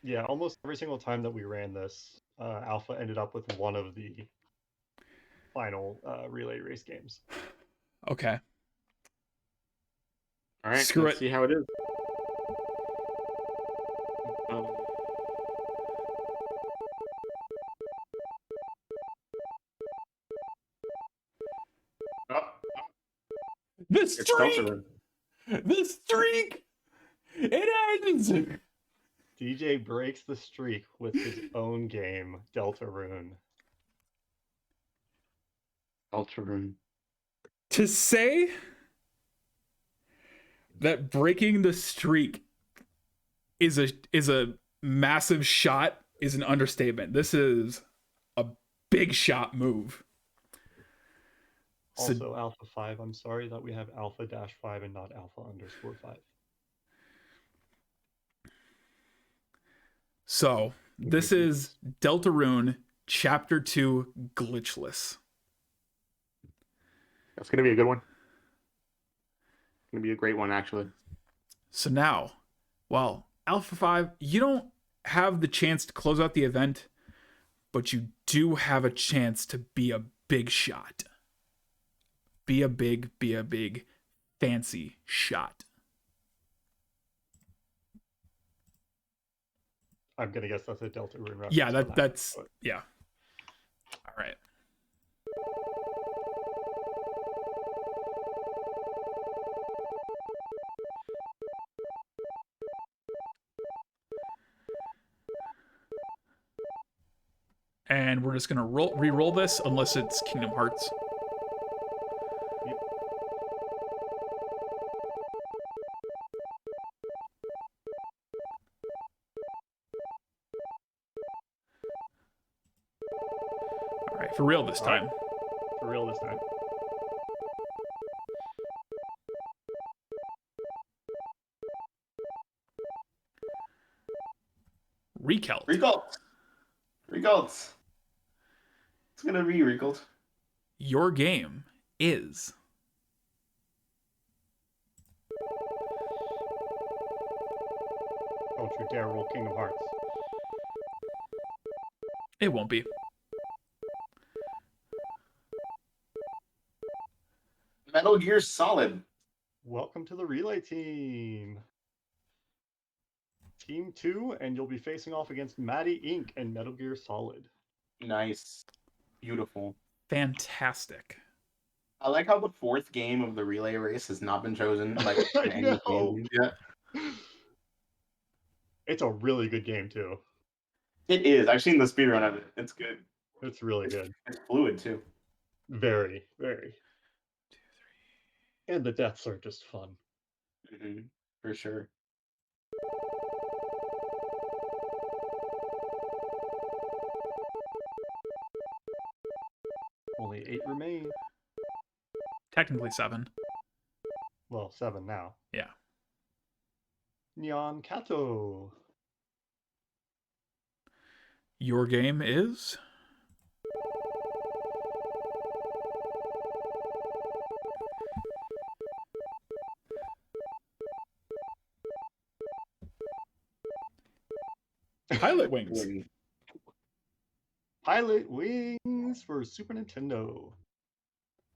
Yeah, almost every single time that we ran this, Alpha ended up with one of the final relay race games. Okay. All right, Screw let's it. see how it is. The It's streak! Deltarune. The streak! It ends! DJ breaks the streak with his own game, Deltarune. Deltarune. To say that breaking the streak is a massive shot is an understatement. This is a big shot move. So- Also, Alpha 5. I'm sorry that we have Alpha-5 and not Alpha_5. So this is Deltarune Chapter 2 Glitchless. That's gonna be a good one. Gonna be a great one, actually. So now, well, Alpha 5, you don't have the chance to close out the event, but you do have a chance to be a big shot. Be a big fancy shot. I'm gonna guess that's a Deltarune reference. Yeah, for that. that's yeah. All right. And we're just gonna re-roll this unless it's Kingdom Hearts. Yep. All right, for real this All right. time. For real this time. Recount. Recalls. It's gonna be recalled. Your game is Don't you dare roll Kingdom Hearts. it won't be. Metal Gear Solid. Welcome to the relay team. Team 2, and you'll be facing off against Maddie Inc. and Metal Gear Solid. Nice. Beautiful. Fantastic. I like how the fourth game of the relay race has not been chosen. Like I in any know. game yet. It's a really good game, too. It is. I've seen the speedrun of it. It's good. It's really good. It's fluid too. Very, very. And the deaths are just fun. For sure. Only 8 remain. Technically 7. Well, 7 now. Yeah. Nyan Kato. Your game is Pilot Wings. Pilot Wings for Super Nintendo,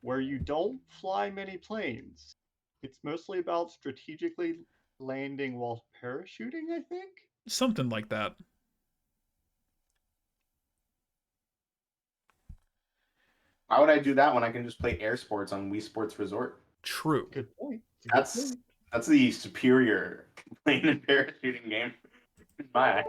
where you don't fly many planes. It's mostly about strategically landing while parachuting, I think? Something like that. Why would I do that when I can just play air sports on Wii Sports Resort? True. Good point. It's a good That's point. that's the superior plane and parachuting game. My eyes.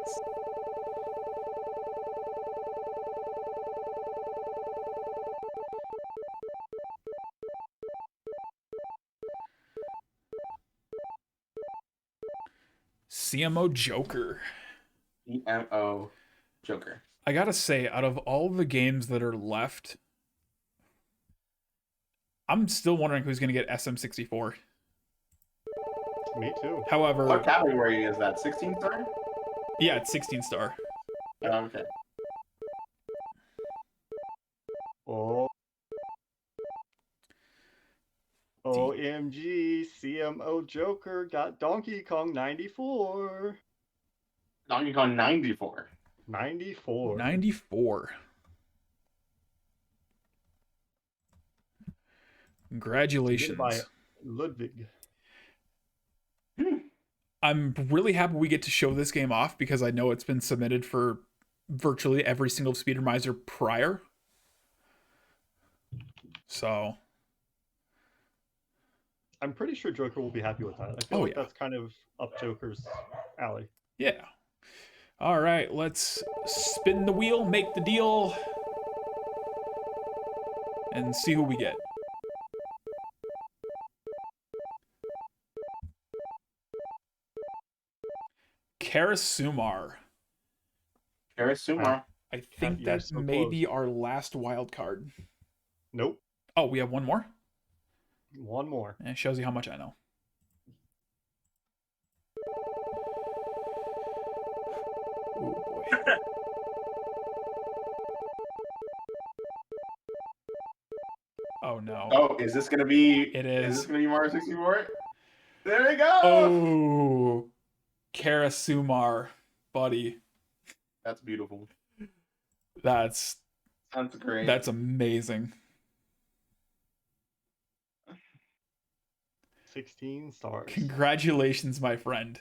CMO Joker. CMO Joker. I gotta say, out of all the games that are left, I'm still wondering who's gonna get SM64. Me too. However, What category is that? 16 star? yeah, it's 16 star. Oh, okay. Oh. OMG, CMO Joker got Donkey Kong 94. Donkey Kong 94. 94. 94. Congratulations. By Ludwig. I'm really happy we get to show this game off because I know it's been submitted for virtually every single Speedromizer prior. So I'm pretty sure Joker will be happy with that. I feel Oh, like yeah. that's kind of up Joker's alley. Yeah. All right, let's spin the wheel, make the deal, and see who we get. Karasumar. Karasumar. I think you're that so may close. be our last wild card. Nope. Oh, we have one more? One more. It shows you how much I know. Oh, boy. Oh, no. Oh, is this gonna be? It Is is. this gonna be Mario 64? There we go. Oh, Karasumar, buddy. That's beautiful. That's great. That's amazing. 16 stars. Congratulations, my friend.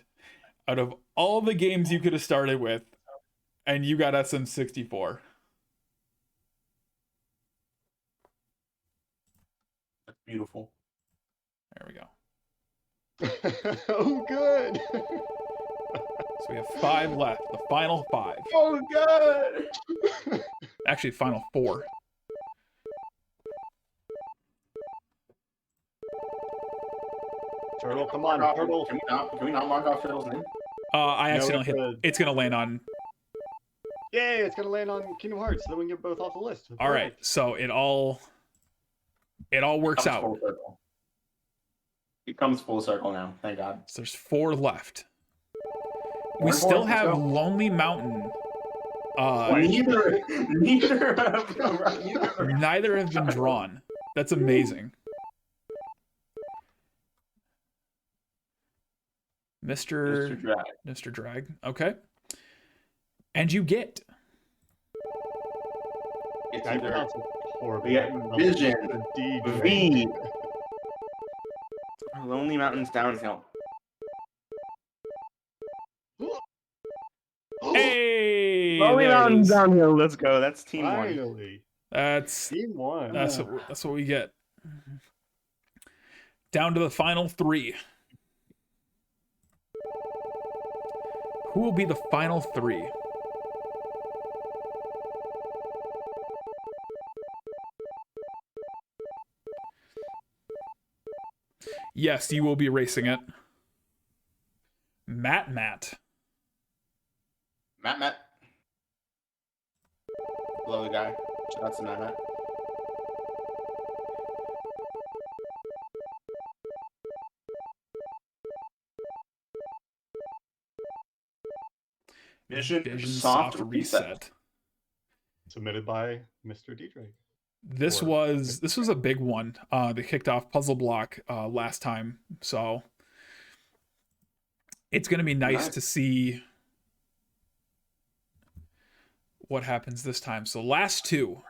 Out of all the games you could have started with, and you got SM64. That's beautiful. There we go. Oh, good. So we have 5 left. The final 5. Oh, good. Actually, final 4. Turtle, come on, Turtle. Can we not mark off Turtle's name? I No, accidentally hit. it's It's gonna land on. Yay, it's gonna land on Kingdom Hearts, so then we can get both off the list. All right, so it all works Comes out. full circle. It comes full circle now. Thank God. So there's 4 left. We One still more, have let's go. Lonely Mountain. Neither of them. Neither have been drawn. That's amazing. Mr. Drag. Mr. Drag. Okay. And you get It's I either pronounce it horribly. we got Vision, DJ. V, Lonely Mountains Downhill. Hey, Lonely there it Mountains is. Downhill. Let's go. That's team one. Finally. That's Team 1. that's what we get. Down to the final 3. Who will be the final 3? Yes, you will be racing it. Matt. Matt. Hello, the guy. That's the Matt. Vision soft reset. Submitted by Mr. DJ. This was a big one. They kicked off Puzzle Block last time, so it's gonna be nice to see what happens this time. So last 2.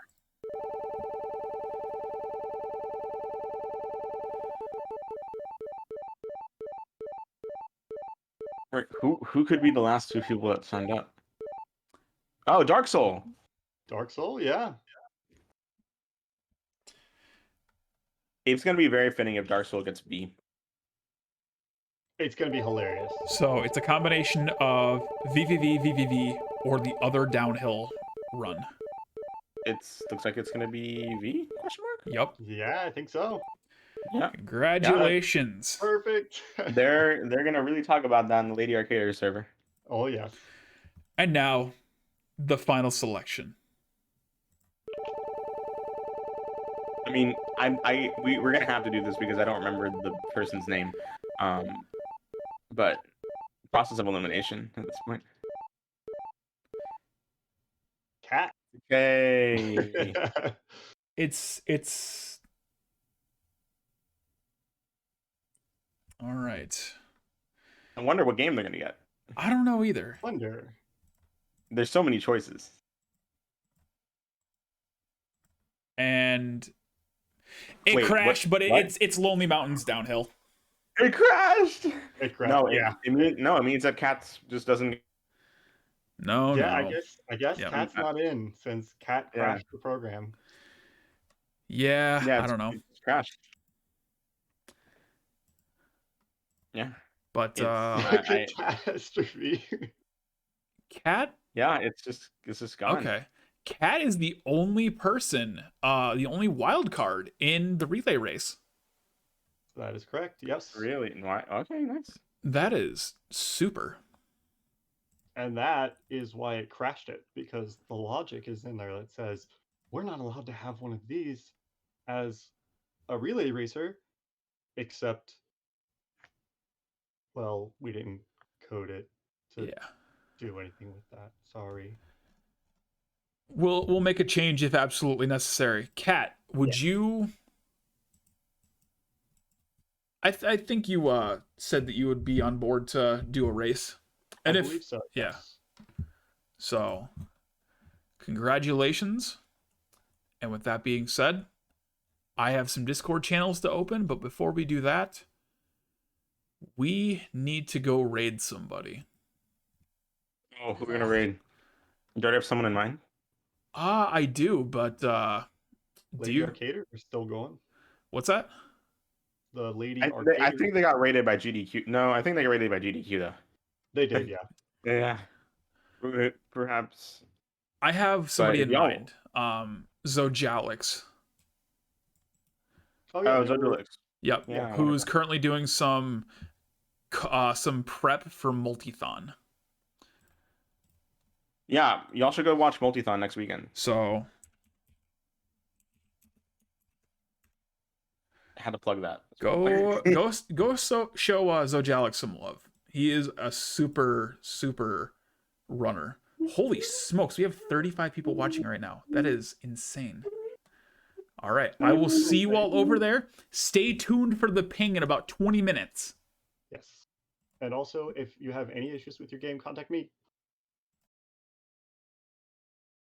Right, who could be the last 2 people that signed up? Oh, Dark Soul. Dark Soul, yeah. It's gonna be very fitting if Dark Soul gets B. It's gonna be hilarious. So it's a combination of VVV, or the other downhill run. Looks like it's gonna be V? Question mark? Yep. Yeah, I think so. Yeah. Congratulations. Perfect. They're gonna really talk about that in the Lady Arcader server. Oh, yes. And now, the final selection. I mean, we're gonna have to do this because I don't remember the person's name. But process of elimination at this point. Cat. Okay. It's all right. I wonder what game they're gonna get. I don't know either. Wonder. There's so many choices. And it Wait, crashed, what- but what? it's Lonely Mountains downhill. It crashed. It crashed. No, yeah. it means that Cats just doesn't. No, Yeah, no. I guess Yeah, Cat's not in since Cat Yeah. crashed the program. Yeah, I don't know. It's crashed. Yeah. But It's- Catastrophe. Cat, Yeah, it's just gone. okay. Cat is the only person, the only wild card in the relay race. That is correct. Yes. Really? Why? Okay, nice. That is super. And that is why it crashed it, because the logic is in there that says we're not allowed to have one of these as a relay racer, except, well, we didn't code it to Yeah. do anything with that. Sorry. We'll make a change if absolutely necessary. Cat, would you? I think you said that you would be on board to do a race, and I if believe so. yeah. Yes. So, congratulations. And with that being said, I have some Discord channels to open, but before we do that, we need to go raid somebody. Oh, who are we gonna raid? You already have someone in mind? I do, but do Lady you? Arcader are still going. What's that? The Lady I Arcader. think they got raided by GDQ. No, I think they got raided by GDQ though. They did, yeah. Yeah. Perhaps. I have somebody in y'all- mind. Zojalix. Oh, yeah. Oh, they were- Zodrolix. Yep. Yeah, Who's wonderful. currently doing some prep for Multithon. Yeah, y'all should go watch Multithon next weekend. So I had to plug that. go show Zojalix some love. He is a super runner. Holy smokes, we have 35 people watching right now. That is insane. All right, I will see you all over there. Stay tuned for the ping in about 20 minutes. Yes. And also, if you have any issues with your game, contact me.